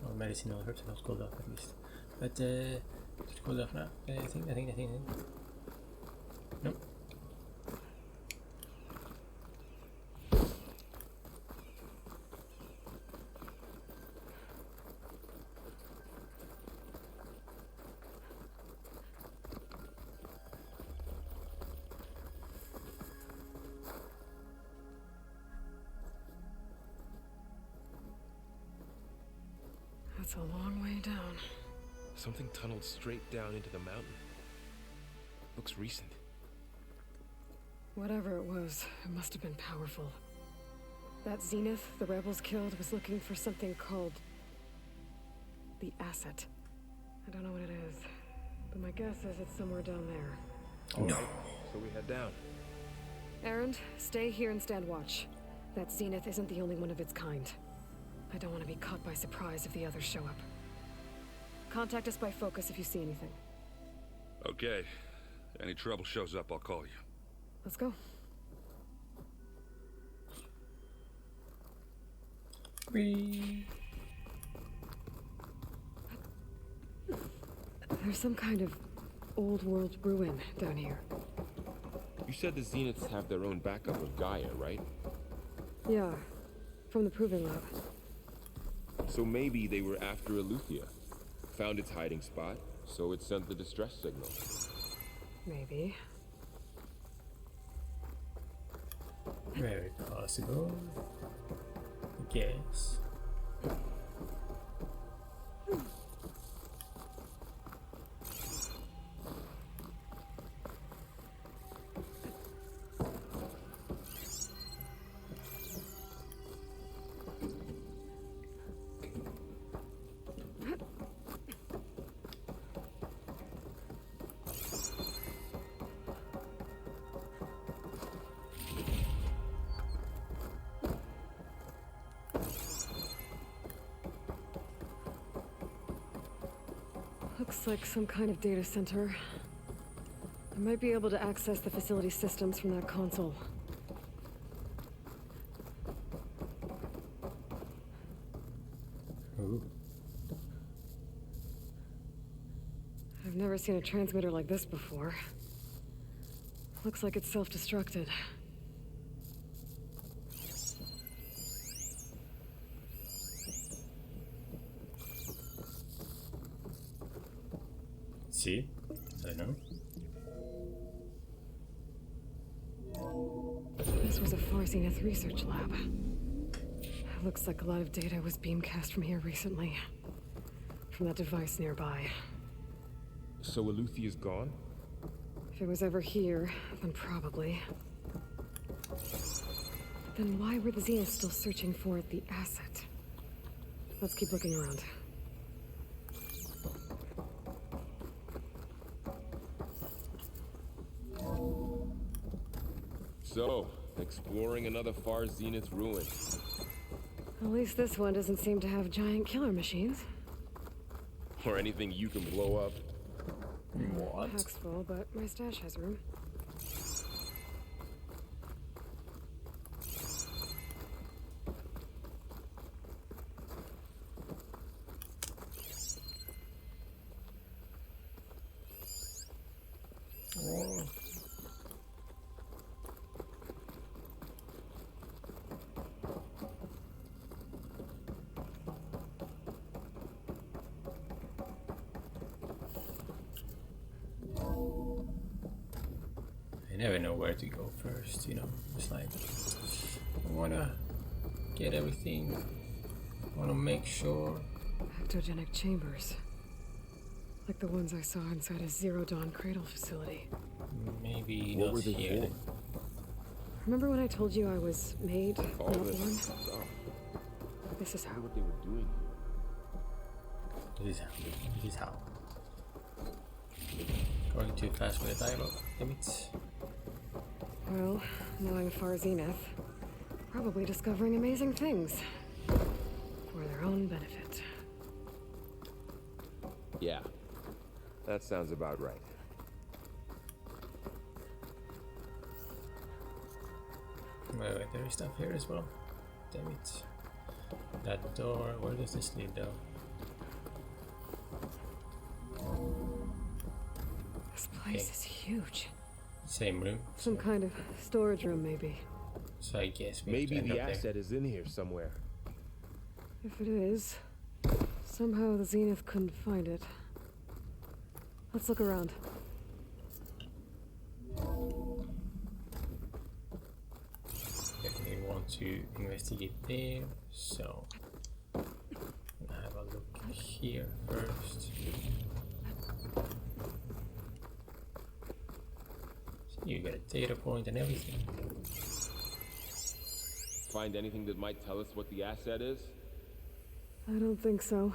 Well, medicinal herbs are not cooled off at least. But is it cooled off now? I think. Nope. That's a long way down. Something tunneled straight down into the mountain. Looks recent. Whatever it was, it must have been powerful. That Zenith the rebels killed was looking for something called the asset. I don't know what it is, but my guess is it's somewhere down there. No. So we head down. Erend, stay here and stand watch. That Zenith isn't the only one of its kind. I don't want to be caught by surprise if the others show up. Contact us by focus if you see anything. Okay. Any trouble shows up, I'll call you. Let's go. Whee! There's some kind of old world ruin down here. You said the Zeniths have their own backup of Gaia, right? Yeah, from the Proving Lab. So maybe they were after Eleuthia. Found its hiding spot, so it sent the distress signal. Maybe. Very possible. I guess. Looks like some kind of data center. I might be able to access the facility systems from that console. Ooh. I've never seen a transmitter like this before. Looks like it's self-destructed. See? I don't know. This was a Far Zenith research lab. Looks like a lot of data was beamcast from here recently. From that device nearby. So Eleuthia's gone? If it was ever here, then probably. Then why were the Zeniths still searching for the asset? Let's keep looking around. So, exploring another Far Zenith ruin. At least this one doesn't seem to have giant killer machines. Or anything you can blow up. What? Pack's full, but my stash has room. Oh. I never know where to go first, you know. It's like I wanna get everything. I wanna make sure. Actogenic chambers. Like the ones I saw inside a Zero Dawn cradle facility. Maybe What not were they here. Remember when I told you I was made, All not this born? stuff. This is I how. wonder what they were doing here. This is how. This is how. Going too fast with the dialogue. Damn it. Well, knowing Far Zenith, probably discovering amazing things. For their own benefit. Yeah, that sounds about right. Wait, there is stuff here as well. Damn it. That door, where does this lead though? This place is huge. Same room. Some kind of storage room, maybe. So I guess we have to Maybe end the up there. asset is in here somewhere. If it is, somehow the Zenith couldn't find it. Let's look around. Definitely want to investigate there, so I'll have a look here first. got a data point and everything. Find anything that might tell us what the asset is? I don't think so.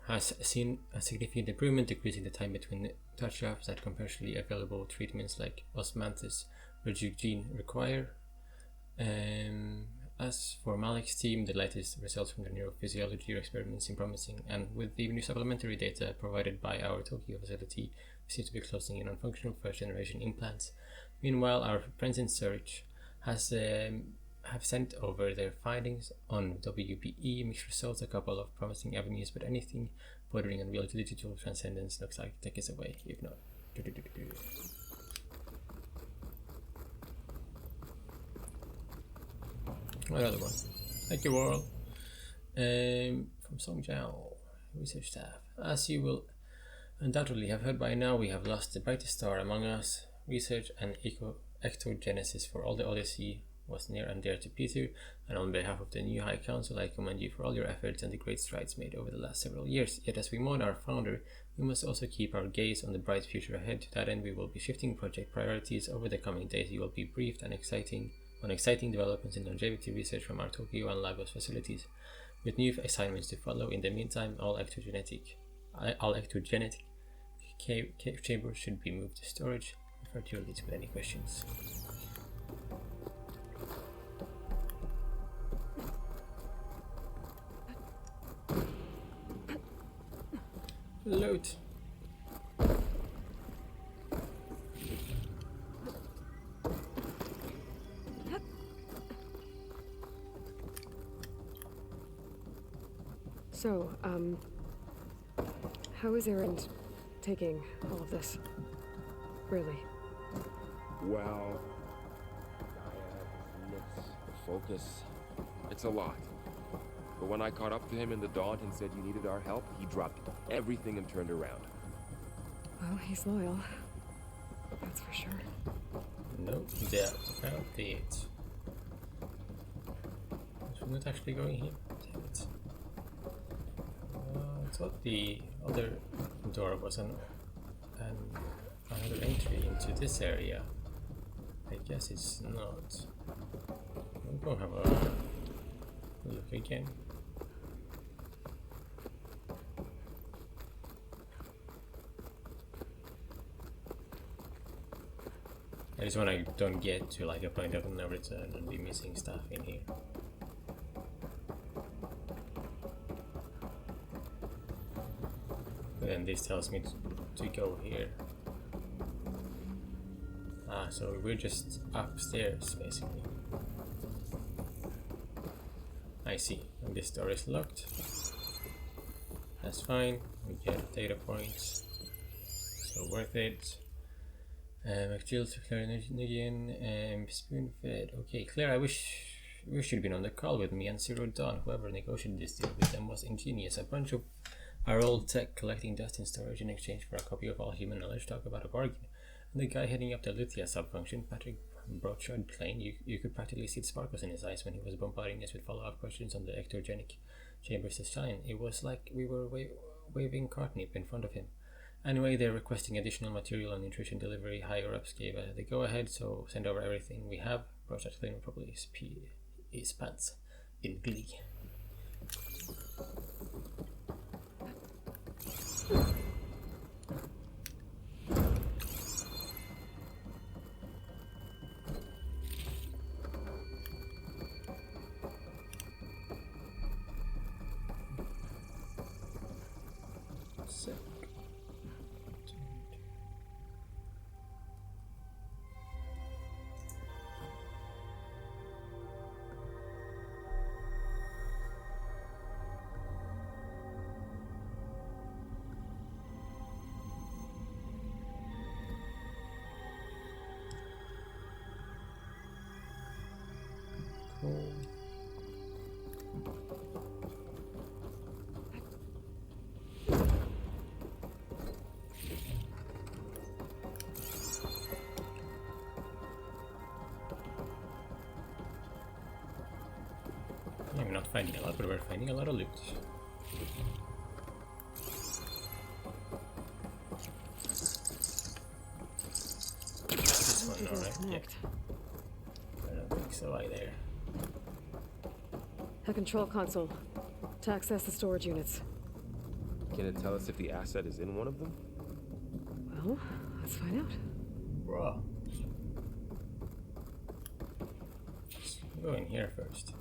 Has seen a significant improvement, decreasing the time between touch-ups that commercially available treatments like osmanthus or gene require. As for Malik's team, the latest results from the neurophysiology experiments seem promising, and with the new supplementary data provided by our Tokyo facility, we seem to be closing in on functional first-generation implants. Meanwhile, our friends in Search have sent over their findings on WBE, mixed results, a couple of promising avenues, but anything bordering on real digital transcendence looks like tech is away, if not. Another one. Thank you all. From Song Jiao, research staff. As you will undoubtedly have heard by now, we have lost the brightest star among us. Research and ectogenesis for all the Odyssey was near and dear to Peter, and on behalf of the new High Council, I commend you for all your efforts and the great strides made over the last several years. Yet as we mourn our founder, we must also keep our gaze on the bright future ahead. To that end, we will be shifting project priorities. Over the coming days, you will be briefed on exciting developments in longevity research from our Tokyo and Lagos facilities, with new assignments to follow. In the meantime, all ectogenic chambers should be moved to storage. Refer to your leads with any questions. Load. So, how is Erend taking all of this? Really? Well, the focus, it's a lot. But when I caught up to him in the Daunt and said you needed our help, he dropped everything and turned around. Well, he's loyal. That's for sure. No doubt about it. We're not actually going here. Damn it. I thought the other door was another entry into this area. I guess it's not. I'm going to have a look again. I just want to don't get to like a point of no return and be missing stuff in here. Then this tells me to go here. So we're just upstairs basically. I see. And this door is locked. That's fine. We get data points. So worth it. McGill to Claire again. Spoon fed. Okay, Claire, I wish you'd been on the call with me and Zero Dawn. Whoever negotiated this deal with them was ingenious. A bunch of our old tech collecting dust in storage in exchange for a copy of all human knowledge. Talk about a bargain. And the guy heading up the Lithia subfunction, Patrick Brochard Plain, you could practically see the sparkles in his eyes when he was bombarding us with follow-up questions on the ectogenic chambers to shine. It was like we were waving catnip in front of him. Anyway, they're requesting additional material and nutrition delivery. Higher-ups gave the go-ahead, so send over everything we have. Brochard Plain will probably his pants in glee. I'm not finding a lot, but we're finding a lot of loot. no, right? Yeah. I don't think so either. A control console to access the storage units. Can it tell us if the asset is in one of them? Well, let's find out. Bro. Let's go in here first.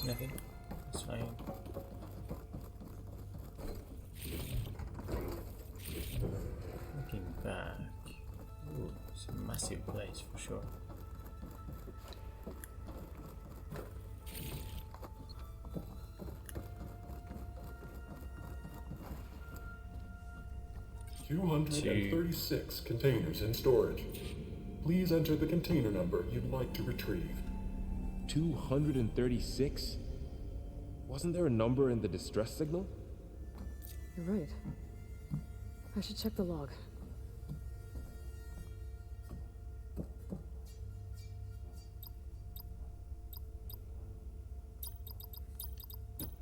Nothing. It's fine. Looking back. Ooh, it's a massive place for sure. $236 containers in storage. Please enter the container number you'd like to retrieve. 236? Wasn't there a number in the distress signal? You're right. I should check the log.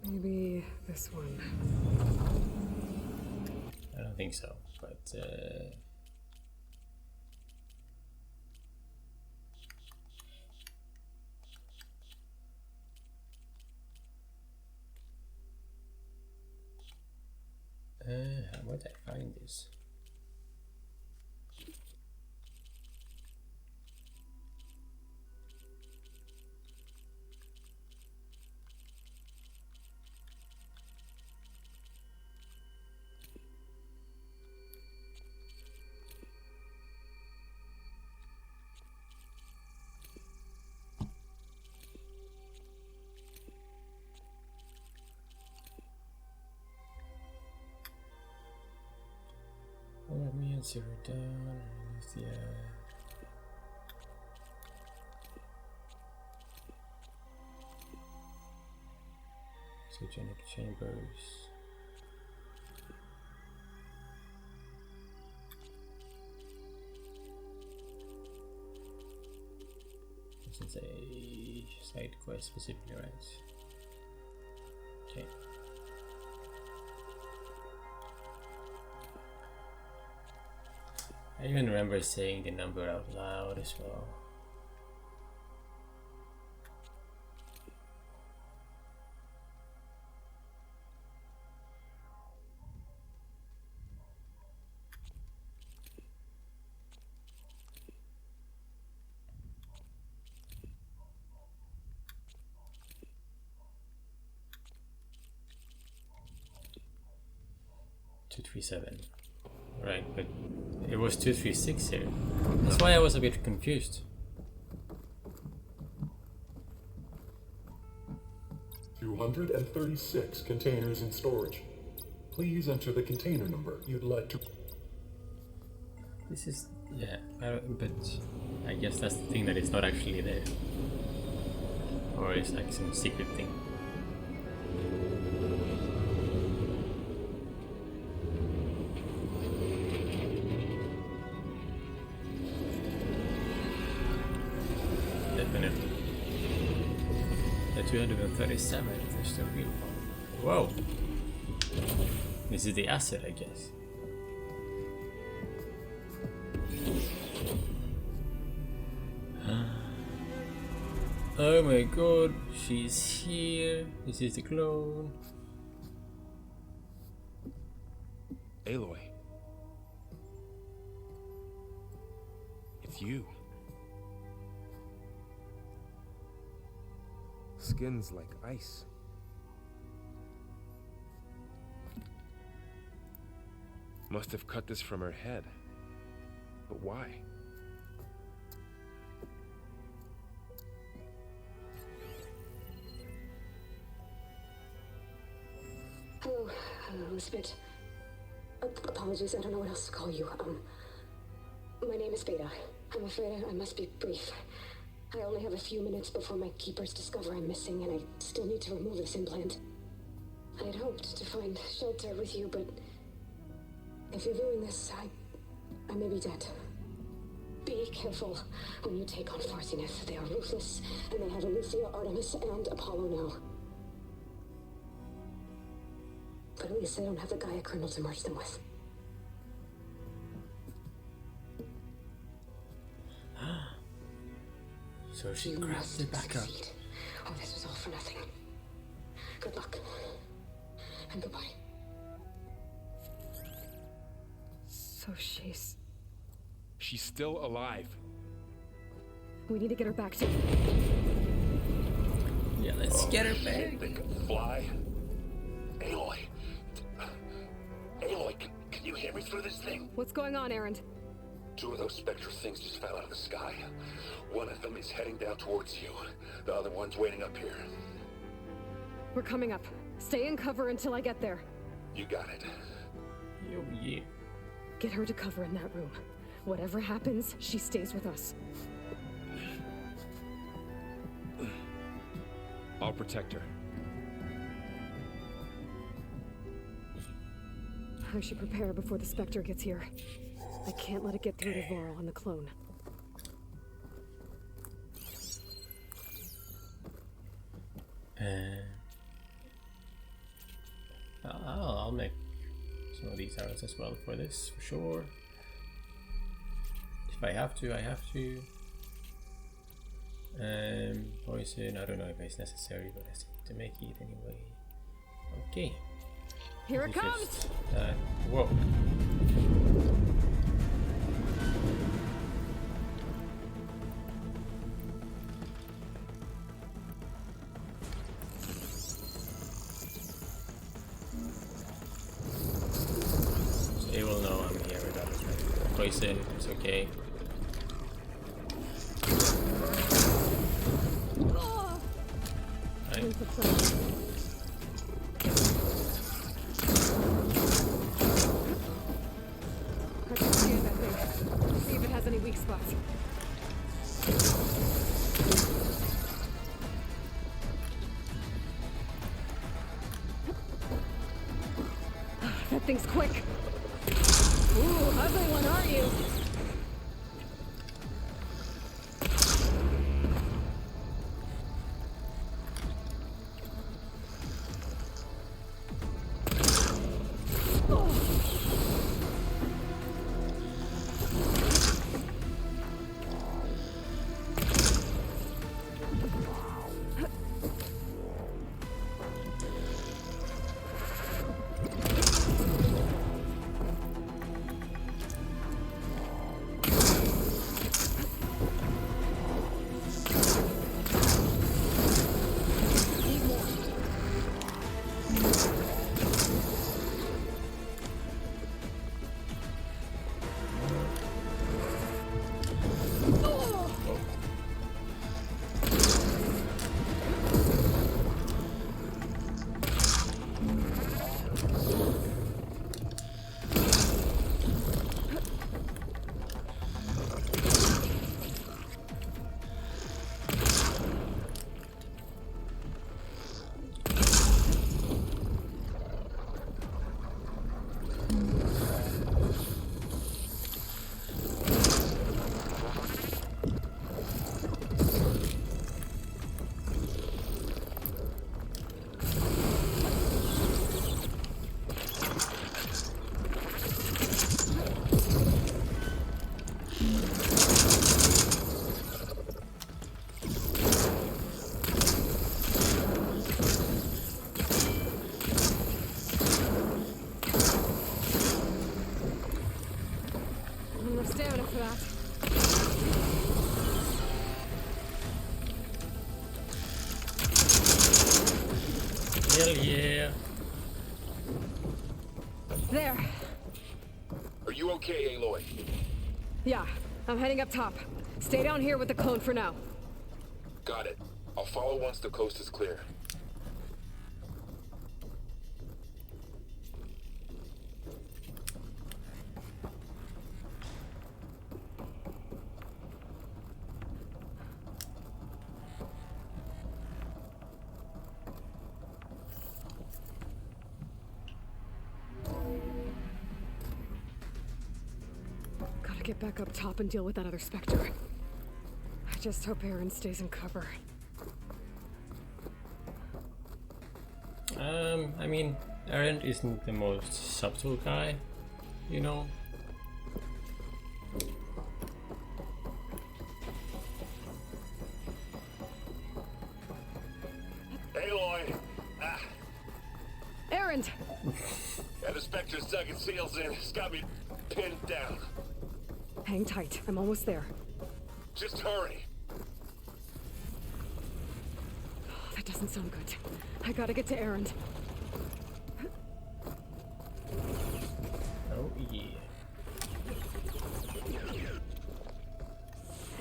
Maybe this one. I don't think so, but how would I find this? Let me answer down. Yeah. Oxygenic chambers. This is a side quest specifically, right? Okay. I even remember saying the number out loud as well. $237. Right, but it was 236 here. That's why I was a bit confused. $236 containers in storage. Please enter the container number you'd like to. This is, yeah, but I guess that's the thing, that it's not actually there. Or it's like some secret thing. Definitely. The 237 is the real one. Whoa! This is the asset, I guess. Oh my god, she's here. This is the clone. Aloy. It's you. Skin's like ice. Must have cut this from her head. But why? Hello, Elizabeth. Apologies, I don't know what else to call you. My name is Beta. I'm afraid I must be brief. I only have a few minutes before my keepers discover I'm missing, and I still need to remove this implant. I had hoped to find shelter with you, but if you're viewing this, I may be dead. Be careful when you take on Farsineth. They are ruthless, and they have Aletheia, Artemis, and Apollo now. But at least I don't have the Gaia Colonel to merge them with. So she You grabbed must it back up. succeed. Oh, this was all for nothing. Good luck. And goodbye. So she's... She's still alive. We need to get her back to... Yeah, let's get her back. They can fly. Aloy. Aloy, can you hear me through this thing? What's going on, Erend? 2 of those spectral things just fell out of the sky. One of them is heading down towards you. The other one's waiting up here. We're coming up. Stay in cover until I get there. You got it. Yo, yeah. Get her to cover in that room. Whatever happens, she stays with us. I'll protect her. I should prepare before the Spectre gets here. I can't let it get through to Varl and the clone. I'll make some of these arrows as well for this, for sure. If I have to, I have to. Poison, I don't know if it's necessary, but I need to make it anyway. Okay. Here it comes! Whoa. So they will know I'm here regardless, right? Poison, it's okay. Right. I can scan that thing. See if it has any weak spots. That thing's quick. Ooh, ugly one, aren't you? Hell yeah. There. Are you okay, Aloy? Yeah, I'm heading up top. Stay down here with the clone for now. Got it. I'll follow once the coast is clear. Gotta get back up top and deal with that other Spectre. I just hope Erend stays in cover. I mean, Erend isn't the most subtle guy, you know. Aloy! Erend! Yeah, the Spectre's dug its heels in. It's got me pinned down. Hang tight. I'm almost there. Just hurry. Oh, that doesn't sound good. I gotta get to Erend. Oh yeah.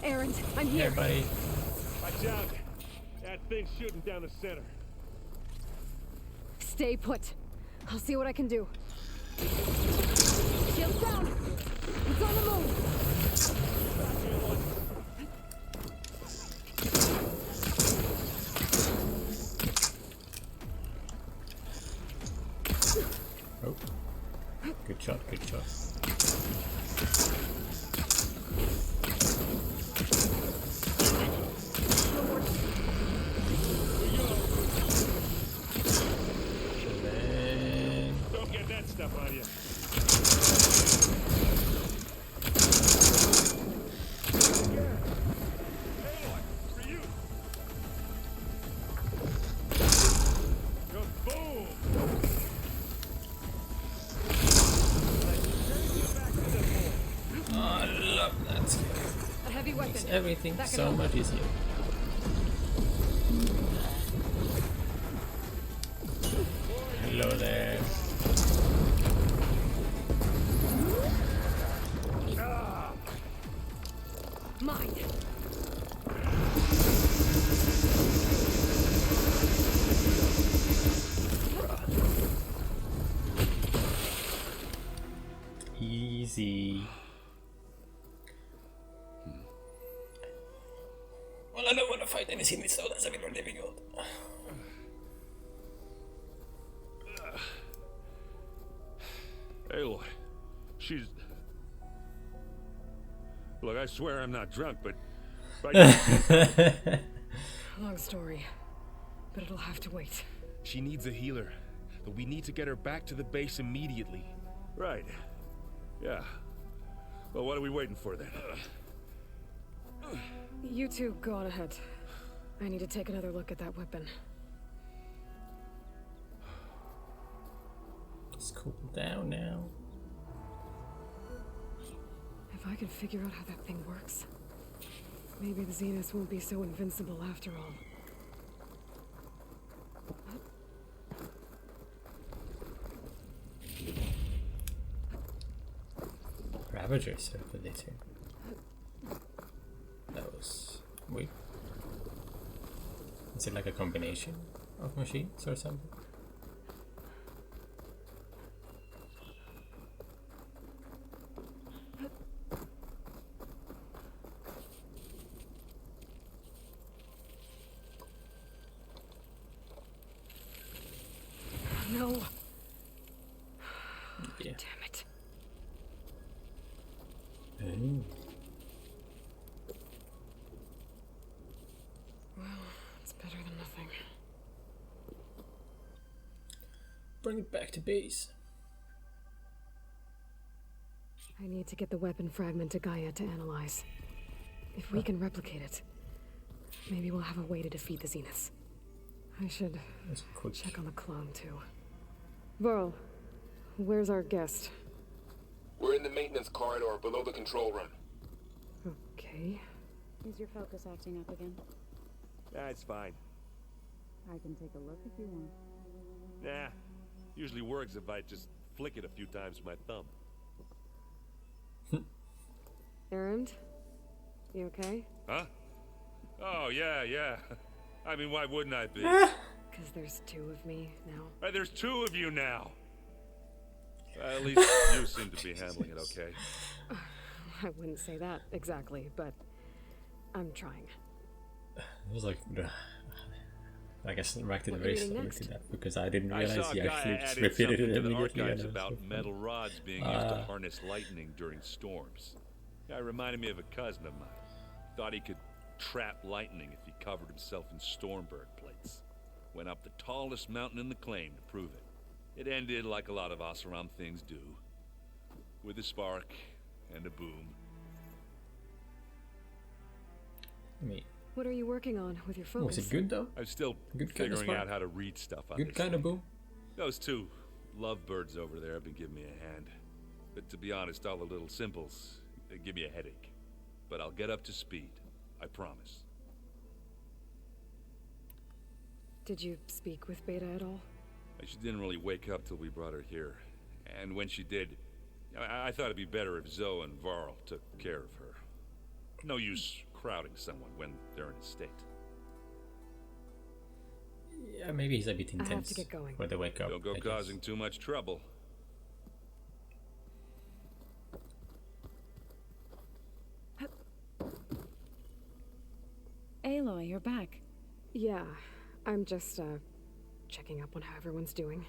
Erend, I'm here. Here, buddy. Watch out. That thing's shooting down the center. Stay put. I'll see what I can do. Shield down. It's on the move. Oh. Good shot, good shot. Don't get that stuff on you. Aloy, for you. Go boom. Oh, I love that skill. A heavy weapon. Makes everything That can so help. much easier. Hello there. Mine. Easy. Well, I don't want to fight any enemies, so that's a bit more difficult. Aloy, she's... Look, I swear I'm not drunk, but... Long story. But it'll have to wait. She needs a healer, but we need to get her back to the base immediately. Right. Yeah. Well, what are we waiting for then? You two go on ahead. I need to take another look at that weapon. Let's cool down now. If I can figure out how that thing works, maybe the Zeniths won't be so invincible after all. Ravager circulator. That was weird. Is it like a combination of machines or something? No. Yeah. Damn it. Oh. Well, it's better than nothing. Bring it back to base. I need to get the weapon fragment to Gaia to analyze. If we can replicate it, maybe we'll have a way to defeat the Zeniths. I should check on the clone, too. Varl, where's our guest? We're in the maintenance corridor below the control room. Okay. Is your focus acting up again? That's fine. I can take a look if you want. Nah. Usually works if I just flick it a few times with my thumb. Erend? You okay? Huh? Oh, yeah. I mean, why wouldn't I be? Because there's two of me now. There's two of you now. At least you seem to be handling it okay. I wouldn't say that exactly, but I'm trying. It was like, I guess reacted What are very you doing slowly next? to that because I didn't I realize saw he a guy actually just added repeated something it to the immediately. archives and I was about like, metal rods being used to harness lightning during storms. Guy reminded me of a cousin of mine. Thought he could trap lightning if he covered himself in Stormbird plates. Went up the tallest mountain in the claim to prove it. It ended like a lot of Oseram things do. With a spark and a boom. I mean, What are you working on with your focus? was it good though? I'm still Good kind of figuring spark. out how to read stuff on Good this kind of thing. boom. Those two lovebirds over there have been giving me a hand. But to be honest, all the little symbols, they give me a headache. But I'll get up to speed. I promise. Did you speak with Beta at all? She didn't really wake up till we brought her here. And when she did, I thought it'd be better if Zoe and Varl took care of her. No use crowding someone when they're in a state. Yeah, maybe he's a bit I have intense to get going. when they wake up. Don't go I guess. causing too much trouble. Aloy, you're back. Yeah, I'm just, checking up on how everyone's doing.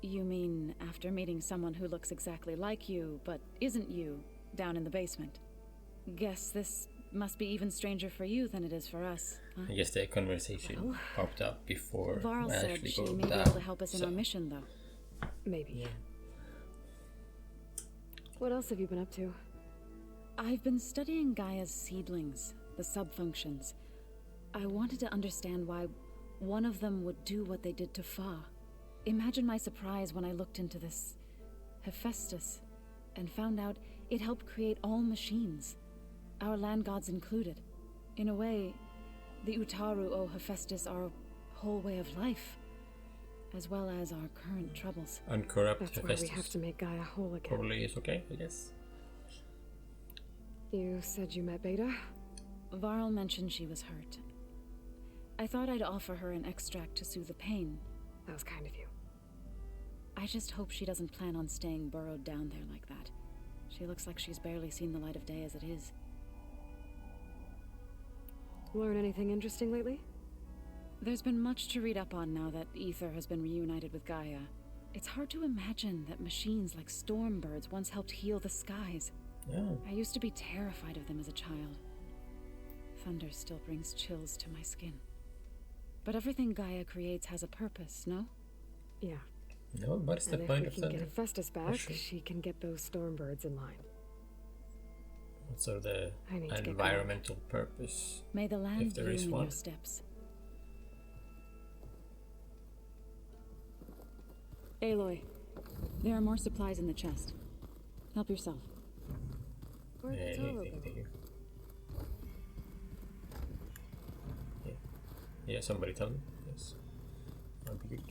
You mean after meeting someone who looks exactly like you, but isn't you, down in the basement? Guess this must be even stranger for you than it is for us, huh? I guess the conversation popped up before Varl I said actually she go may be down. able to help us in so- our mission, though. Maybe. Yeah. What else have you been up to? I've been studying Gaia's seedlings, the subfunctions. I wanted to understand why one of them would do what they did to Fa. Imagine my surprise when I looked into this Hephaestus and found out it helped create all machines, our land gods included. In a way, the Utaru owe Hephaestus our whole way of life, as well as our current troubles. Uncorrupt That's why Hephaestus. we have to make Gaia whole again. Probably is okay, I guess. You said you met Beta? Varl mentioned she was hurt. I thought I'd offer her an extract to soothe the pain. That was kind of you. I just hope she doesn't plan on staying burrowed down there like that. She looks like she's barely seen the light of day as it is. Learn anything interesting lately? There's been much to read up on now that Ether has been reunited with Gaia. It's hard to imagine that machines like Stormbirds once helped heal the skies. Oh. I used to be terrified of them as a child. Thunder still brings chills to my skin. But everything Gaia creates has a purpose, no? Yeah. No, but it's the And point if of we can thunder. get Hephaestus back, sure. she can get those Stormbirds in line. So the I need to get environmental purpose. May the land If there bloom is in one. your steps. Aloy, there are more supplies in the chest. Help yourself. Where'd Yeah, the Toro thank go? you. Yeah, somebody tell me. Yes. That'd be good.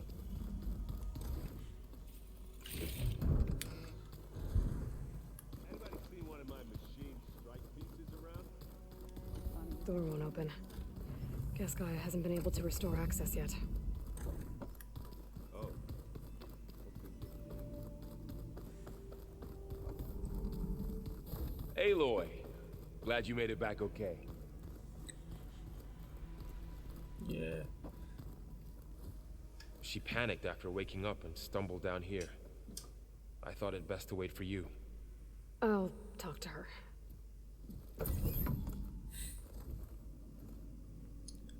Anybody seen one of my machine strike pieces around? Door won't open. Guess Gaia hasn't been able to restore access yet. Oh. Aloy, glad you made it back okay. Yeah. She panicked after waking up and stumbled down here. I thought it best to wait for you. I'll talk to her.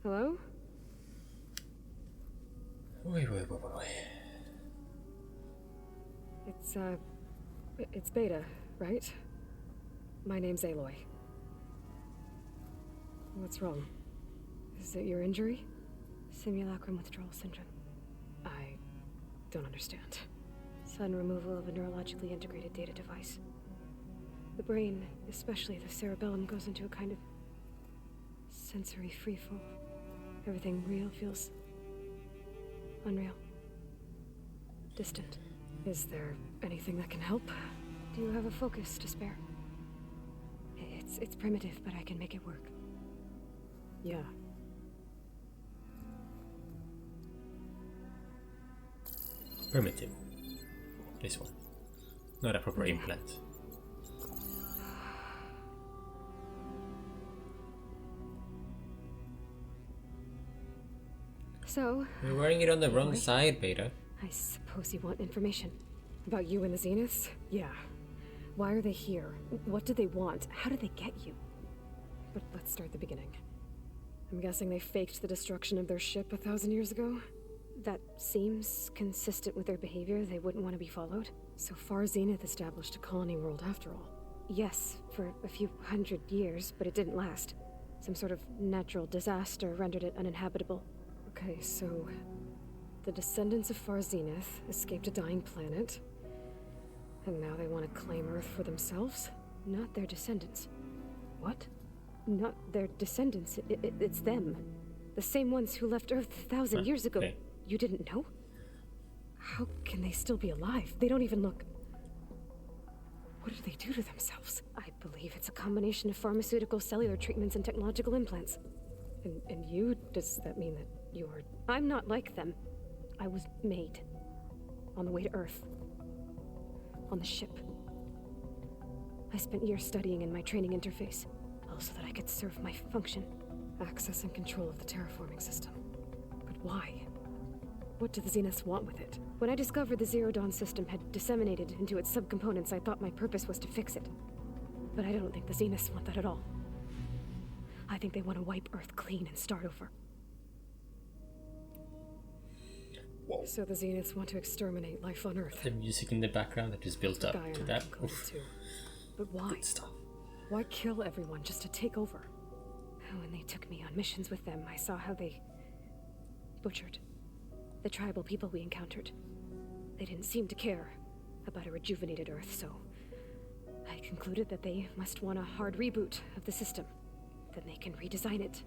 Hello? Wait. It's Beta, right? My name's Aloy. What's wrong? Is it your injury? Simulacrum withdrawal syndrome. I don't understand. Sudden removal of a neurologically integrated data device. The brain, especially the cerebellum, goes into a kind of sensory freefall. Everything real feels unreal. Distant. Is there anything that can help? Do you have a focus to spare? It's primitive, but I can make it work. Yeah. Primitive. This one. Not a proper implant. So, You're wearing it on the wrong side, Beta. I suppose you want information. About you and the Zeniths? Yeah. Why are they here? What do they want? How did they get you? But let's start at the beginning. I'm guessing they faked the destruction of their ship 1,000 years ago? That seems consistent with their behavior. They wouldn't want to be followed. So far, Zenith established a colony world after all. Yes, for a few hundred years, but it didn't last. Some sort of natural disaster rendered it uninhabitable. Okay, so the descendants of Far Zenith escaped a dying planet, and now they want to claim Earth for themselves? Not their descendants. What? Not their descendants. It's them. The same ones who left Earth 1,000 years ago. Okay. You didn't know? How can they still be alive? They don't even look... What did they do to themselves? I believe it's a combination of pharmaceutical, cellular treatments, and technological implants. And you? Does that mean that you're... I'm not like them. I was made. On the way to Earth. On the ship. I spent years studying in my training interface, all so that I could serve my function. Access and control of the terraforming system. But why? What do the Zeniths want with it? When I discovered the Zero Dawn system had disseminated into its subcomponents, I thought my purpose was to fix it. But I don't think the Zeniths want that at all. I think they want to wipe Earth clean and start over. Whoa. So the Zeniths want to exterminate life on Earth. The music in the background that just built up to that. Too. But why? Good stuff. Why kill everyone just to take over? When they took me on missions with them, I saw how they butchered the tribal people we encountered. They didn't seem to care about a rejuvenated Earth, so I concluded that they must want a hard reboot of the system. Then they can redesign it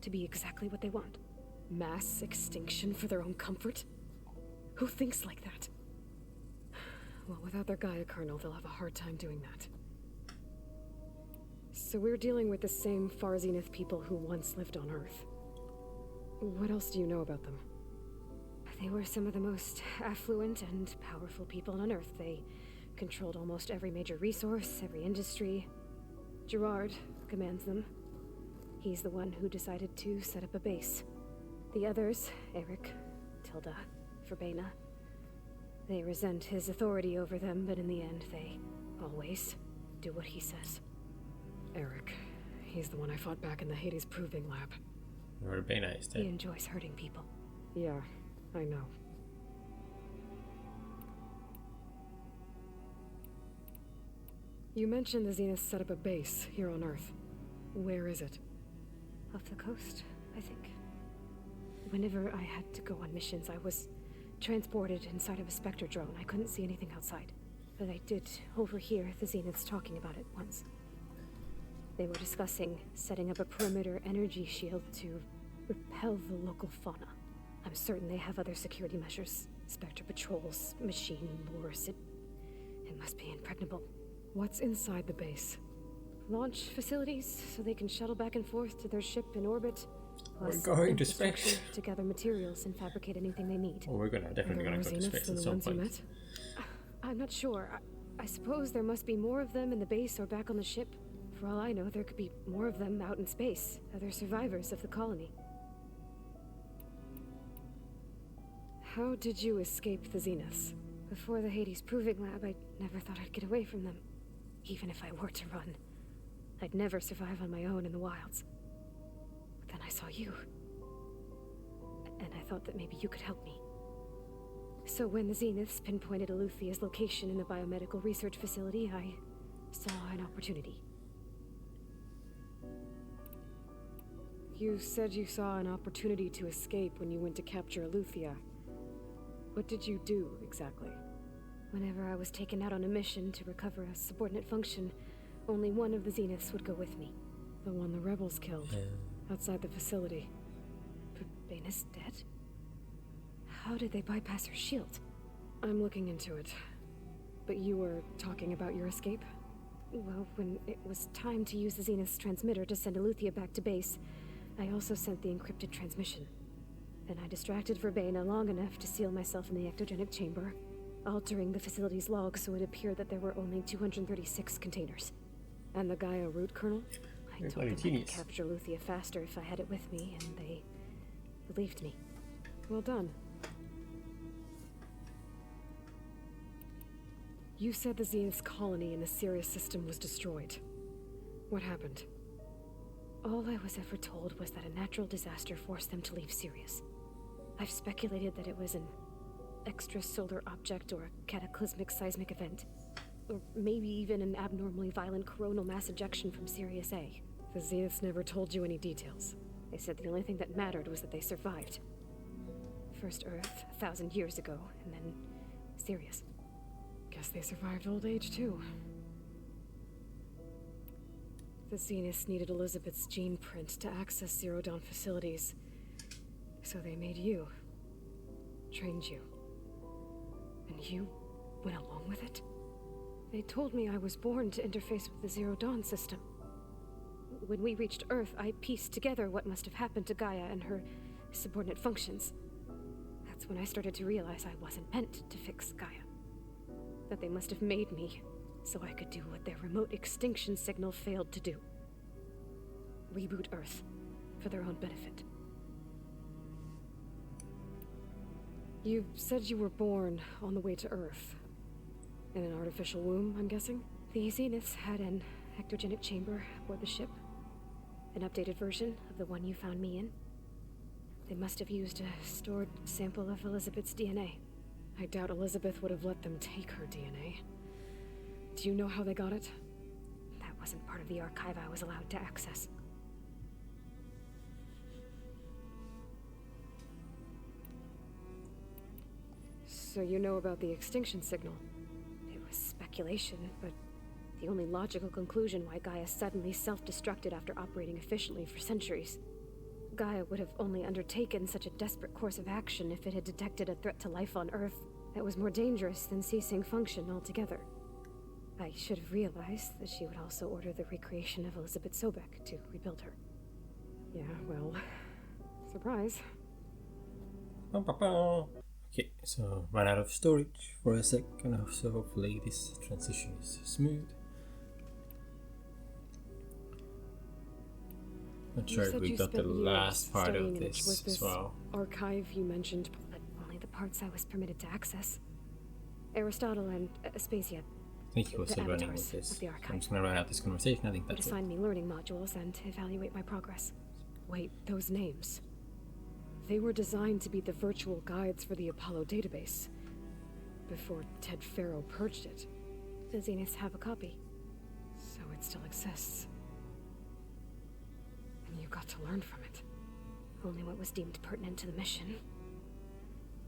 to be exactly what they want. Mass extinction for their own comfort? Who thinks like that? Well, without their Gaia kernel, they'll have a hard time doing that. So we're dealing with the same Far Zenith people who once lived on Earth. What else do you know about them? They were some of the most affluent and powerful people on Earth. They controlled almost every major resource, every industry. Gerard commands them. He's the one who decided to set up a base. The others, Eric, Tilda, Verbena, they resent his authority over them, but in the end, they always do what he says. Eric. He's the one I fought back in the Hades Proving Lab. Verbena is dead. He enjoys hurting people. Yeah, I know. You mentioned the Zenith set up a base here on Earth. Where is it? Off the coast, I think. Whenever I had to go on missions, I was transported inside of a Spectre drone. I couldn't see anything outside. But I did overhear the Zeniths talking about it once. They were discussing setting up a perimeter energy shield to repel the local fauna. I'm certain they have other security measures. Spectre patrols, machine wars. It must be impregnable. What's inside the base? Launch facilities, so they can shuttle back and forth to their ship in orbit. We're going to space. To gather materials and fabricate anything they need. Oh, we're definitely gonna go to space at some point. I'm not sure. I suppose there must be more of them in the base or back on the ship. For all I know, there could be more of them out in space, other survivors of the colony. How did you escape the Zeniths? Before the Hades Proving Lab, I never thought I'd get away from them. Even if I were to run, I'd never survive on my own in the wilds. But then I saw you. And I thought that maybe you could help me. So when the Zeniths pinpointed Eluthia's location in the biomedical research facility, I saw an opportunity. You said you saw an opportunity to escape when you went to capture Eluthia. What did you do, exactly? Whenever I was taken out on a mission to recover a subordinate function, only one of the Zeniths would go with me. The one the rebels killed, outside the facility. But Baina's dead? How did they bypass her shield? I'm looking into it. But you were talking about your escape? Well, when it was time to use the Zenith's transmitter to send Eluthia back to base, I also sent the encrypted transmission. Then I distracted Verbena long enough to seal myself in the ectogenic chamber, altering the facility's log so it appeared that there were only 236 containers. And the Gaia root kernel? I told them I could capture Eluthia faster if I had it with me, and they believed me. Well done. You said the Zenith's colony in the Sirius system was destroyed. What happened? All I was ever told was that a natural disaster forced them to leave Sirius. I've speculated that it was an extrasolar object or a cataclysmic seismic event. Or maybe even an abnormally violent coronal mass ejection from Sirius A. The Zeniths never told you any details. They said the only thing that mattered was that they survived. First Earth, 1,000 years ago, and then Sirius. Guess they survived old age, too. The Zeniths needed Elizabeth's gene print to access Zero Dawn facilities. So they made you. Trained you. And you went along with it? They told me I was born to interface with the Zero Dawn system. When we reached Earth, I pieced together what must have happened to Gaia and her subordinate functions. That's when I started to realize I wasn't meant to fix Gaia. That they must have made me so I could do what their remote extinction signal failed to do. Reboot Earth for their own benefit. You said you were born on the way to Earth. In an artificial womb, I'm guessing? The Zeniths had an ectogenic chamber aboard the ship. An updated version of the one you found me in. They must have used a stored sample of Elizabeth's DNA. I doubt Elizabeth would have let them take her DNA. Do you know how they got it? That wasn't part of the archive I was allowed to access. So you know about the extinction signal? It was speculation, but the only logical conclusion why Gaia suddenly self-destructed after operating efficiently for centuries. Gaia would have only undertaken such a desperate course of action if it had detected a threat to life on Earth that was more dangerous than ceasing function altogether. I should have realized that she would also order the recreation of Elizabeth Sobek to rebuild her. Yeah, well, surprise. Okay, so ran out of storage for a second, so hopefully this transition is smooth. Not sure if we got the last part of this as well. Archive you mentioned, but only the parts I was permitted to access. Aristotle and Aspasia. I think he was still running with this. I'm just gonna run out this conversation. I think that's it. Assign me learning modules and evaluate my progress. Wait, those names. They were designed to be the virtual guides for the Apollo database. Before Ted Farrow purged it. The Zeniths have a copy. So it still exists. And you got to learn from it. Only what was deemed pertinent to the mission.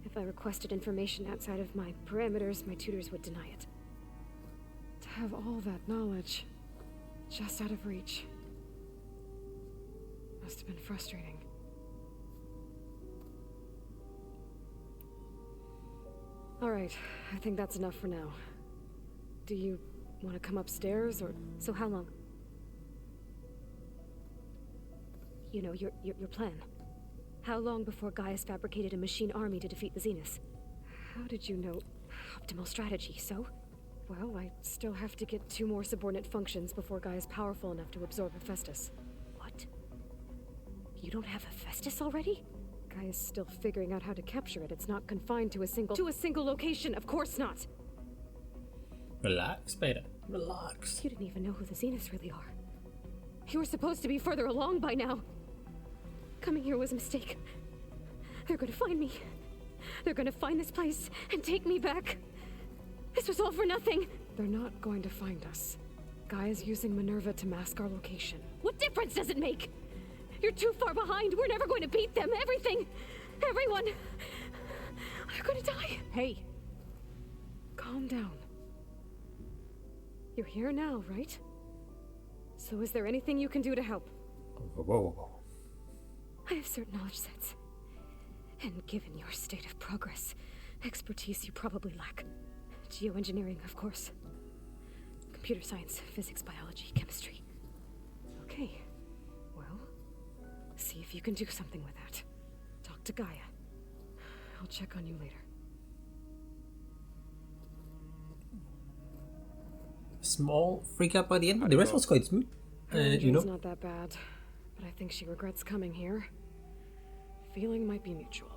If I requested information outside of my parameters, my tutors would deny it. To have all that knowledge, just out of reach, must have been frustrating. Alright, I think that's enough for now. Do you want to come upstairs, or... So how long? You know, your plan. How long before Gaius fabricated a machine army to defeat the Zeniths? How did you know? Optimal strategy, so? Well, I still have to get 2 more subordinate functions before Gaia's powerful enough to absorb Hephaestus. What? You don't have Hephaestus already? Gaia's still figuring out how to capture it. It's not confined to a single location, of course not! Relax, Beta. Relax. You didn't even know who the Zeniths really are. You were supposed to be further along by now. Coming here was a mistake. They're gonna find me. They're gonna find this place and take me back. This was all for nothing. They're not going to find us. Gaia's using Minerva to mask our location. What difference does it make? You're too far behind. We're never going to beat them. Everything. Everyone. They're gonna die. Hey. Calm down. You're here now, right? So is there anything you can do to help? Whoa. I have certain knowledge sets. And given your state of progress, expertise you probably lack. Geoengineering, of course. Computer science, physics, biology, chemistry. Okay. Well, see if you can do something with that. Talk to Gaia. I'll check on you later. Small freak out by the end. The rest was quite smooth. You know. Not that bad, but I think she regrets coming here. Feeling might be mutual.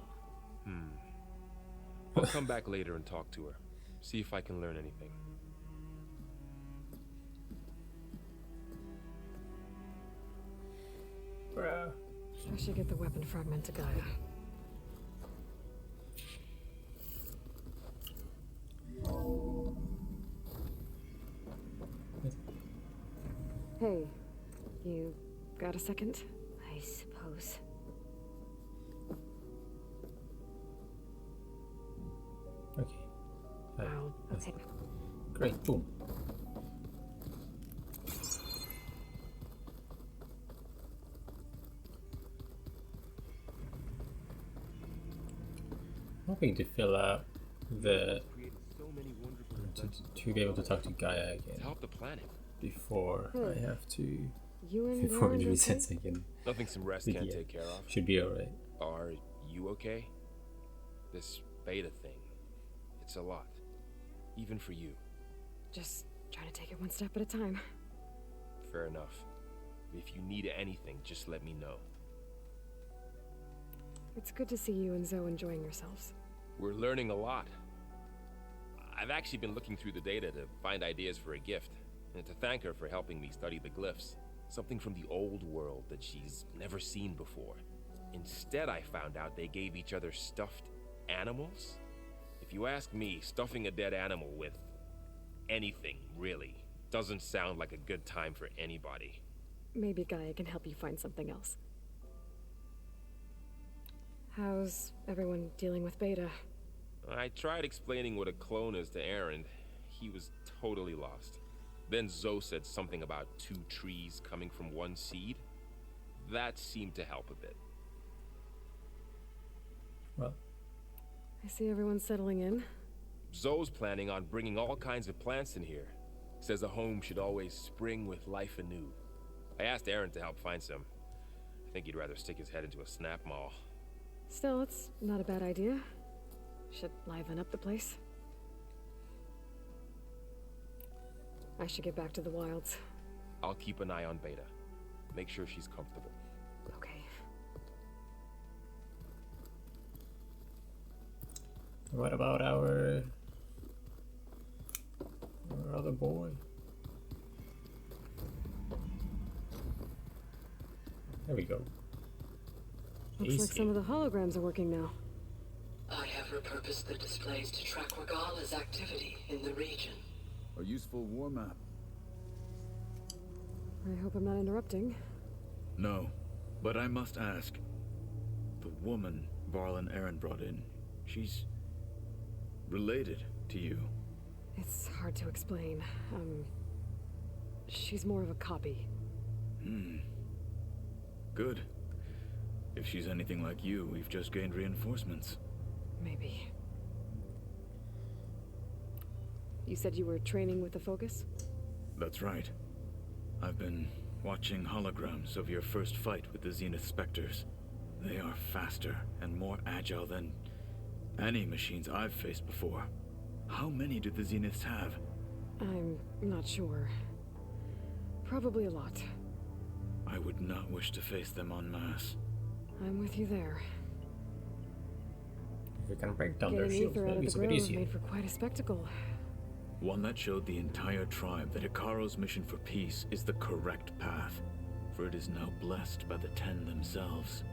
I'll come back later and talk to her. See if I can learn anything. Bruh. I should get the weapon fragment to Gaia. You got a second? I suppose. Okay. Okay. Great, boom. Hoping to fill out the to be able to talk to Gaia again. To help the planet. Before I have to You and before Erend it okay? resets again. Nothing some rest can't take care of. Should be alright. Are you okay? This beta thing, it's a lot. Even for you. Just trying to take it one step at a time. Fair enough. If you need anything, just let me know. It's good to see you and Zoe enjoying yourselves. We're learning a lot. I've actually been looking through the data to find ideas for a gift, and to thank her for helping me study the glyphs. Something from the old world that she's never seen before. Instead, I found out they gave each other stuffed animals. If you ask me, stuffing a dead animal with anything, really, doesn't sound like a good time for anybody. Maybe Gaia can help you find something else. How's everyone dealing with Beta? I tried explaining what a clone is to Erend. He was totally lost. Then Zoe said something about 2 trees coming from 1 seed. That seemed to help a bit. Well, I see everyone's settling in. Zoe's planning on bringing all kinds of plants in here. Says a home should always spring with life anew. I asked Erend to help find some. I think he'd rather stick his head into a snap mall. Still, it's not a bad idea. Should liven up the place. I should get back to the wilds. I'll keep an eye on Beta. Make sure she's comfortable. Okay. what about our other boy? There we go. Looks like some of the holograms are working now. I have repurposed the displays to track Regala's activity in the region. A useful war map. I hope I'm not interrupting. No, but I must ask. The woman Varl and Erend brought in, she's related to you. It's hard to explain. She's more of a copy. Good. If she's anything like you, we've just gained reinforcements. Maybe. You said you were training with the Focus? That's right. I've been watching holograms of your first fight with the Zenith Spectres. They are faster and more agile than any machines I've faced before. How many do the Zeniths have? I'm not sure. Probably a lot. I would not wish to face them en masse. I'm with you there. If we can break down their Getting shields, ether out maybe of it's the a bit grove easier. made for quite a spectacle. One that showed the entire tribe that Hikaru's mission for peace is the correct path, for it is now blessed by the Ten themselves.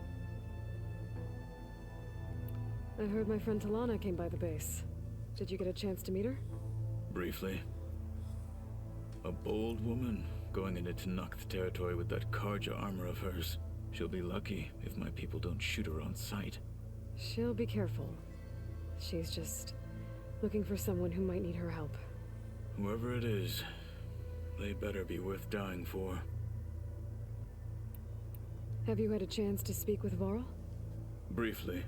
I heard my friend Talana came by the base. Did you get a chance to meet her? Briefly. A bold woman going into Tenakth territory with that Karja armor of hers. She'll be lucky if my people don't shoot her on sight. She'll be careful. She's just looking for someone who might need her help. Whoever it is, they better be worth dying for. Have you had a chance to speak with Varl? Briefly.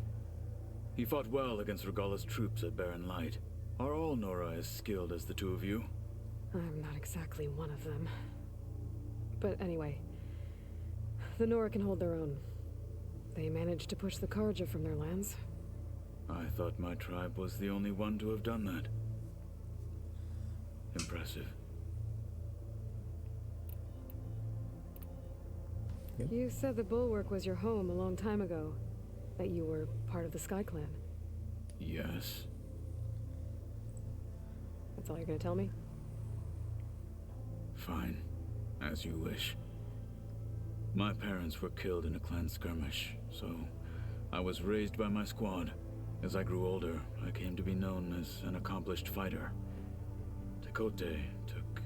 He fought well against Regala's troops at Barren Light. Are all Nora as skilled as the two of you? I'm not exactly one of them. But anyway, the Nora can hold their own. They managed to push the Karja from their lands. I thought my tribe was the only one to have done that. Impressive. Yep. You said the Bulwark was your home a long time ago. That you were part of the Sky Clan. Yes. That's all you're gonna tell me? Fine. As you wish. My parents were killed in a clan skirmish, so I was raised by my squad. As I grew older, I came to be known as an accomplished fighter. Tekote took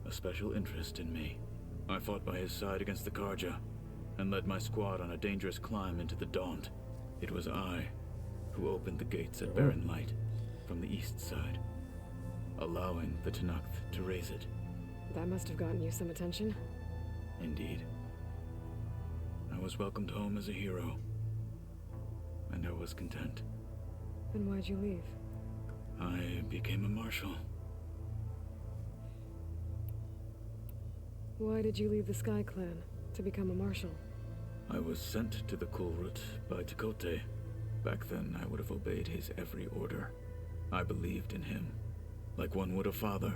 a special interest in me. I fought by his side against the Karja, and led my squad on a dangerous climb into the Daunt. It was I who opened the gates at Barren Light from the east side, allowing the Tenakth to raise it. That must have gotten you some attention. Indeed. I was welcomed home as a hero, and I was content. Then why'd you leave? I became a marshal. Why did you leave the Sky Clan to become a marshal? I was sent to the Kulrut by Tekote. Back then, I would have obeyed his every order. I believed in him, like one would a father.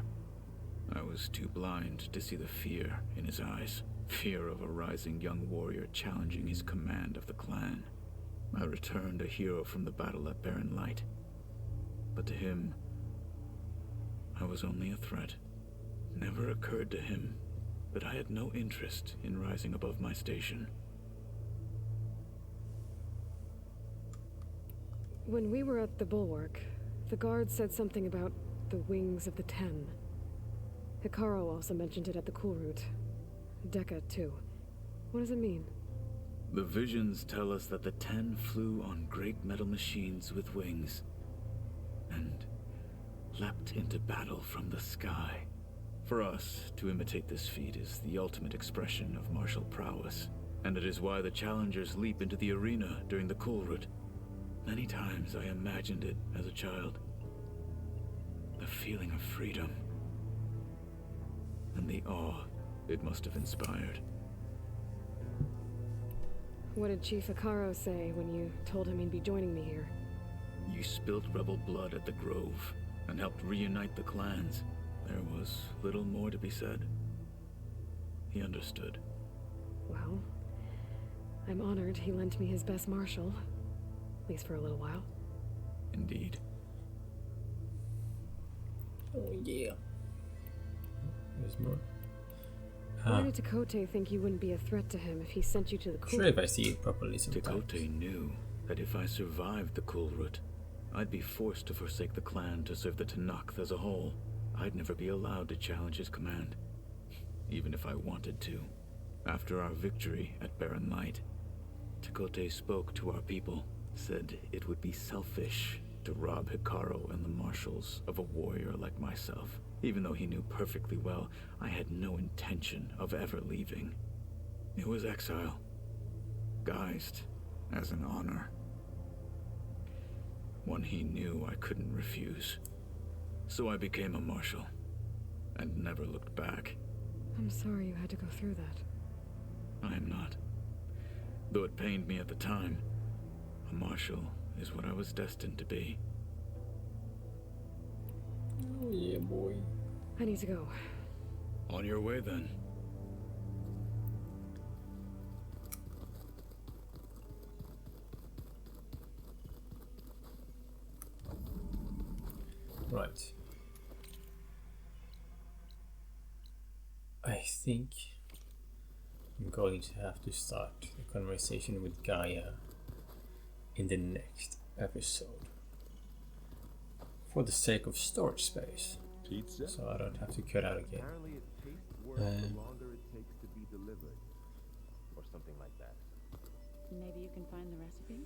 I was too blind to see the fear in his eyes. Fear of a rising young warrior challenging his command of the clan. I returned a hero from the battle at Barren Light. But to him, I was only a threat. Never occurred to him that I had no interest in rising above my station. When we were at the Bulwark, the guard said something about the Wings of the Ten. Hikaru also mentioned it at the Kulrut. Dekka, too. What does it mean? The visions tell us that the Ten flew on great metal machines with wings, and leapt into battle from the sky. For us, to imitate this feat is the ultimate expression of martial prowess, and it is why the challengers leap into the arena during the Kulrut. Many times I imagined it as a child. The feeling of freedom, and the awe it must have inspired. What did Chief Hikaru say when you told him he'd be joining me here? You spilled rebel blood at the Grove, and helped reunite the clans. There was little more to be said. He understood. Well, I'm honored he lent me his best marshal. At least for a little while. Indeed. Oh yeah. There's more. Why did Tekote think you wouldn't be a threat to him if he sent you to the Kulrut? Sure, if I see it properly sometimes. Tekote knew that if I survived the Kulrut, I'd be forced to forsake the clan to serve the Tenakth as a whole. I'd never be allowed to challenge his command, even if I wanted to. After our victory at Barren Light, Tekote spoke to our people, said it would be selfish to rob Hikaru and the marshals of a warrior like myself, even though he knew perfectly well I had no intention of ever leaving. It was exile, guised as an honor. One he knew I couldn't refuse. So I became a marshal, and never looked back. I'm sorry you had to go through that. I am not. Though it pained me at the time, a marshal is what I was destined to be. Oh yeah, boy. I need to go. On your way, then. Right. I think I'm going to have to start the conversation with Gaia in the next episode. For the sake of storage space. Pizza? So I don't have to cut out again. Apparently it tastes worse the longer it takes to be delivered. Or something like that. Maybe you can find the recipe?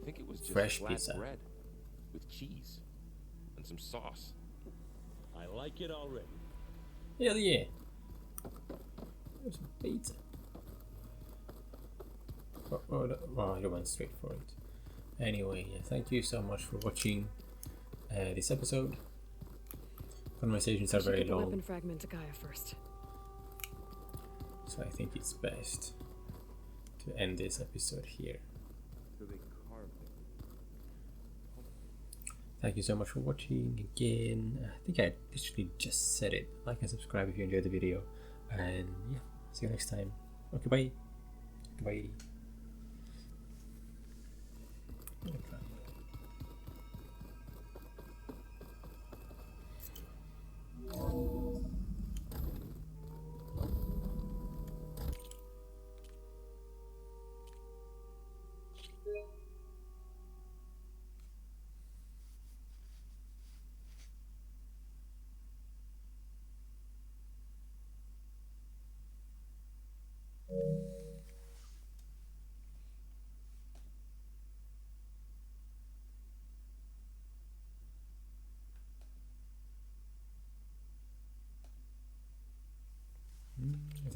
I think it was just Fresh flat pizza. bread with cheese and some sauce. I like it already. Hell yeah. There's some pizza. Oh, I went straight for it. Anyway, yeah, thank you so much for watching this episode. Conversations are very Get the long, weapon fragment to Gaia first. so I think it's best to end this episode here. So they carved it. Thank you so much for watching again. I think I literally just said it. Like and subscribe if you enjoyed the video. And yeah, see you next time. Okay, bye. Bye.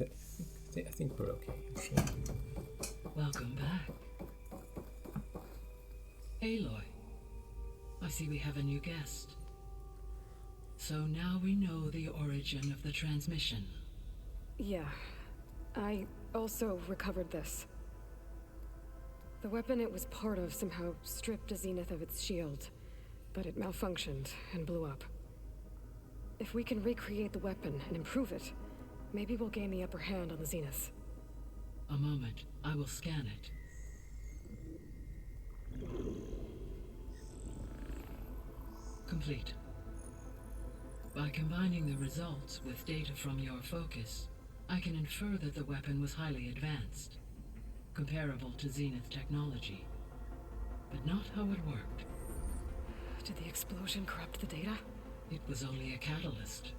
I think we're okay. Actually. Welcome back. Aloy, I see we have a new guest. So now we know the origin of the transmission. Yeah. I also recovered this. The weapon it was part of somehow stripped Zenith of its shield, but it malfunctioned and blew up. If we can recreate the weapon and improve it, maybe we'll gain the upper hand on the Zenith. A moment, I will scan it. Complete. By combining the results with data from your focus, I can infer that the weapon was highly advanced, comparable to Zenith technology, but not how it worked. Did the explosion corrupt the data? It was only a catalyst.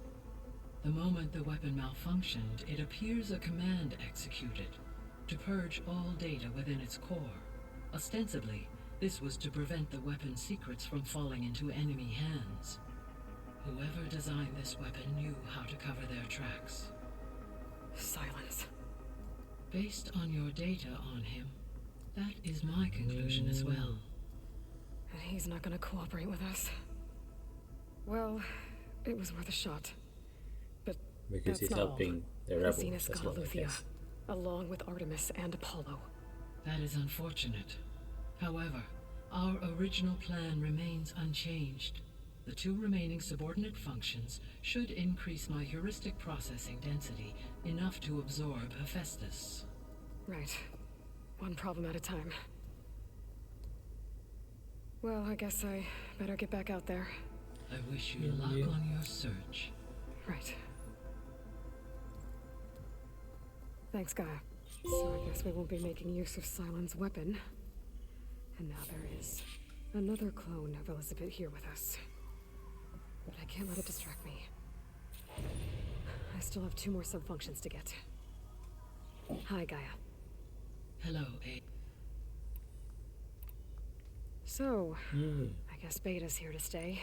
The moment the weapon malfunctioned, it appears a command executed to purge all data within its core. Ostensibly, this was to prevent the weapon's secrets from falling into enemy hands. Whoever designed this weapon knew how to cover their tracks. Silence. Based on your data on him, that is my conclusion as well. And he's not gonna cooperate with us. Well, it was worth a shot. But because he's that's not helping all. the rebels Zenith as got well, I Aletheia, guess. along with Artemis and Apollo. That is unfortunate. However, our original plan remains unchanged. The two remaining subordinate functions should increase my heuristic processing density enough to absorb Hephaestus. Right. One problem at a time. Well, I guess I better get back out there. I wish you luck on your search. Right. Thanks, Gaia. So I guess we won't be making use of Silent's weapon. And now there is another clone of Elizabeth here with us. But I can't let it distract me. I still have 2 more subfunctions to get. Hi, Gaia. Hello, A. So, I guess Beta's here to stay.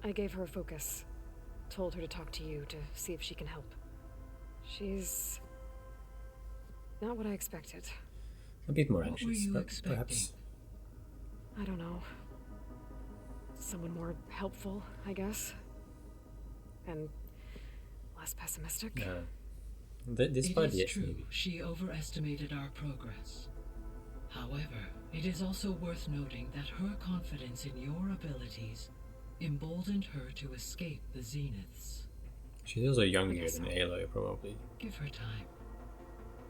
I gave her a focus. Told her to talk to you to see if she can help. She's not what I expected. A bit more What anxious, were you but expecting? perhaps. I don't know. Someone more helpful, I guess. And less pessimistic. No. It Despite is yes, true, maybe. she overestimated our progress. However, it is also worth noting that her confidence in your abilities emboldened her to escape the Zeniths. She's also younger than Aloy, probably. Give her time.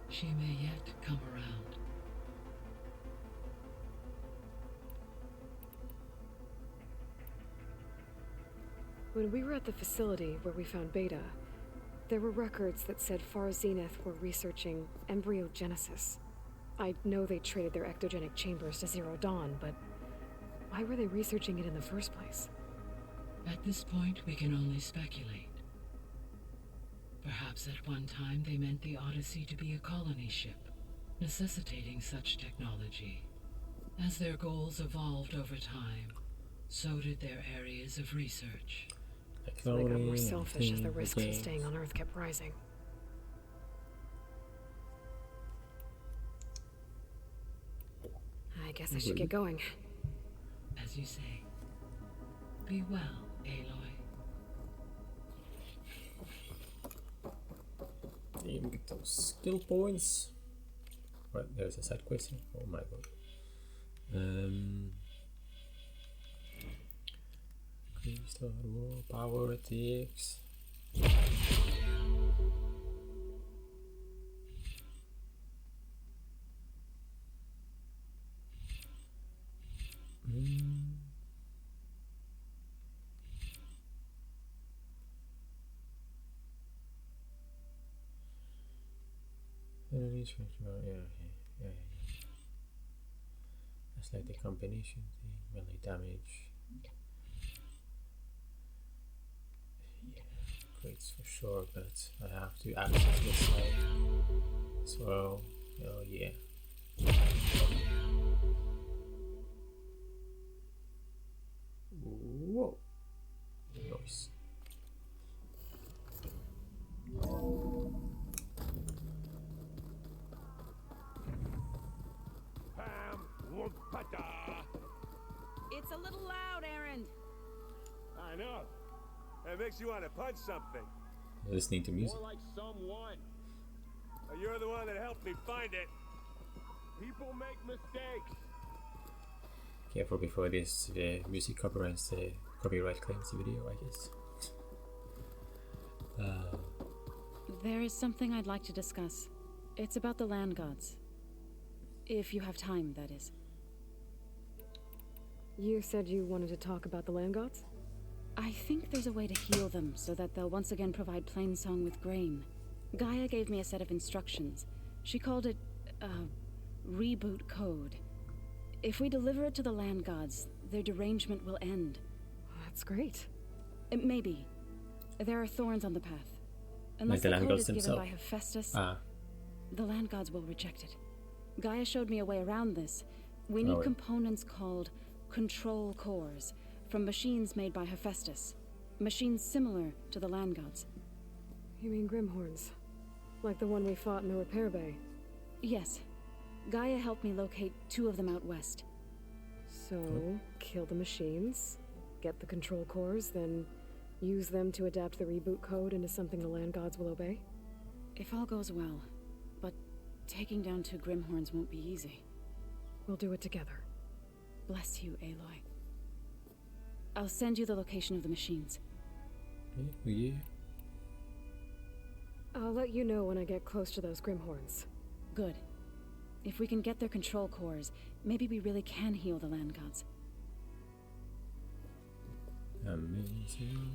She may yet come around. When we were at the facility where we found Beta, there were records that said Far Zenith were researching embryogenesis. I know they traded their ectogenic chambers to Zero Dawn, but why were they researching it in the first place? At this point, we can only speculate. Perhaps at one time they meant the Odyssey to be a colony ship, necessitating such technology. As their goals evolved over time, so did their areas of research. So they got more selfish as the risks of staying on Earth kept rising. I guess I should get going. As you say. Be well, Aloy. You get those skill points. Right, there's a side quest here. Oh my god. Crystal War, Power TX. Yeah. That's like the combination thing, melee damage. Yeah, crits for sure, but I have to access this side as well. Oh yeah. Whoa. Nice. a little loud, Erend. I know. That makes you want to punch something. Listening to music. More like someone. You're the one that helped me find it. People make mistakes. Careful before this music copyright claims the video, I guess. There is something I'd like to discuss. It's about the land gods. If you have time, that is. You said you wanted to talk about the land gods? I think there's a way to heal them so that they'll once again provide Plainsong with grain. Gaia gave me a set of instructions. She called it reboot code. If we deliver it to the land gods, their derangement will end. That's great. Maybe. There are thorns on the path. Like Unless the the land code gods is given by themselves. Hephaestus, Ah. the land gods will reject it. Gaia showed me a way around this. We need components called control cores from machines made by Hephaestus. Machines similar to the land gods. You mean Grimhorns? Like the one we fought in the repair bay? Yes. Gaia helped me locate 2 of them out west. So, kill the machines, get the control cores, then use them to adapt the reboot code into something the land gods will obey? If all goes well. But taking down 2 Grimhorns won't be easy. We'll do it together. Bless you, Aloy. I'll send you the location of the machines. Yeah. I'll let you know when I get close to those Grimhorns. Good. If we can get their control cores, maybe we really can heal the land gods. Amazing.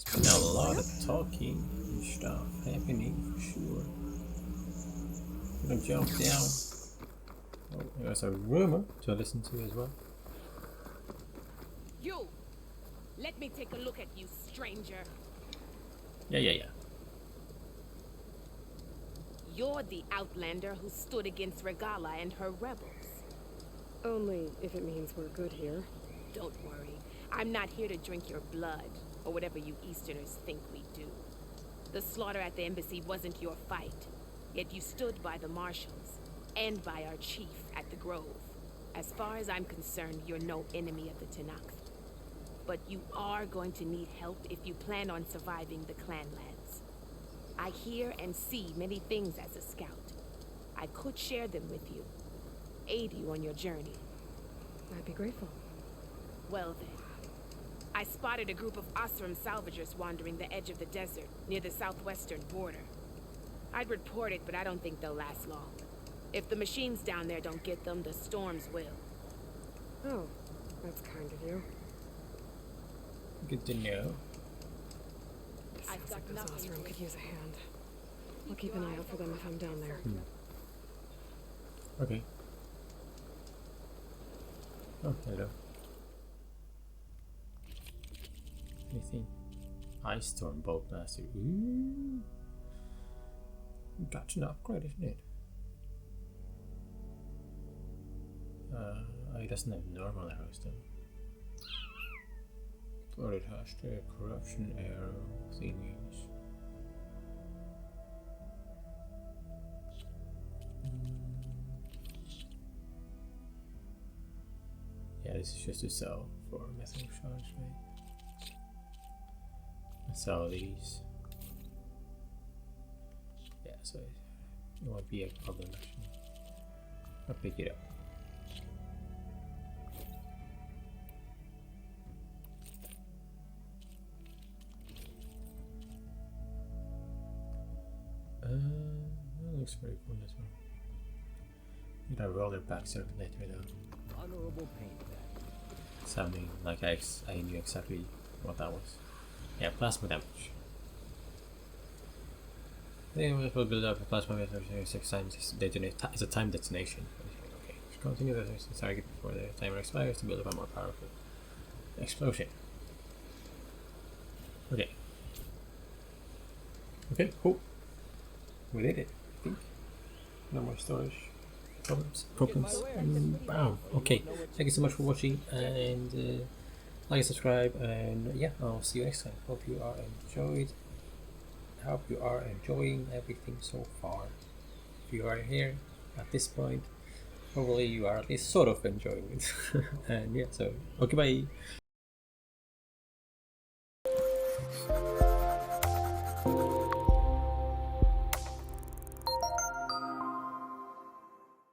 There's been a lot of talking and stuff happening for sure. I'm gonna jump down. Oh, there's a rumor to listen to as well. You! Let me take a look at you, stranger. Yeah. You're the outlander who stood against Regala and her rebels. Only if it means we're good here. Don't worry. I'm not here to drink your blood, or whatever you Easterners think we do. The slaughter at the embassy wasn't your fight, yet you stood by the marshals, and by our chief at the Grove. As far as I'm concerned, you're no enemy of the Tenakth. But you are going to need help if you plan on surviving the clanlands. I hear and see many things as a scout. I could share them with you, aid you on your journey. I'd be grateful. Well then. I spotted a group of Osram salvagers wandering the edge of the desert near the southwestern border. I'd report it, but I don't think they'll last long. If the machines down there don't get them, the storms will. Oh, that's kind of you. Good to know. Sounds like those Osram could use a hand. I'll keep an eye out for them if I'm down there. Okay. Oh, hello. Anything? Ice Storm Bolt Blaster. Ooh. That's an upgrade, isn't it? It doesn't have normal arrows though. But it has the corruption arrow thingies. Yeah, this is just to sell for metal shards, right? I sell these. Yeah, so it won't be a problem actually. I'll pick it up. That looks very cool as well. Need a roller back circulator though. Honorable paint. Sounding like I knew exactly what that was. Yeah, plasma damage. Then we will build up a plasma damage 6 times. It's a time detonation. Okay, continue the target before the timer expires to build up a more powerful explosion. Okay. Okay, cool. We did it, I think. No more storage. problems. Wow. Okay. Thank you so much for watching, and like and subscribe, and yeah, I'll see you next time. Hope you are enjoying everything so far. If you are here at this point, probably you are at least sort of enjoying it. And yeah, so okay, bye.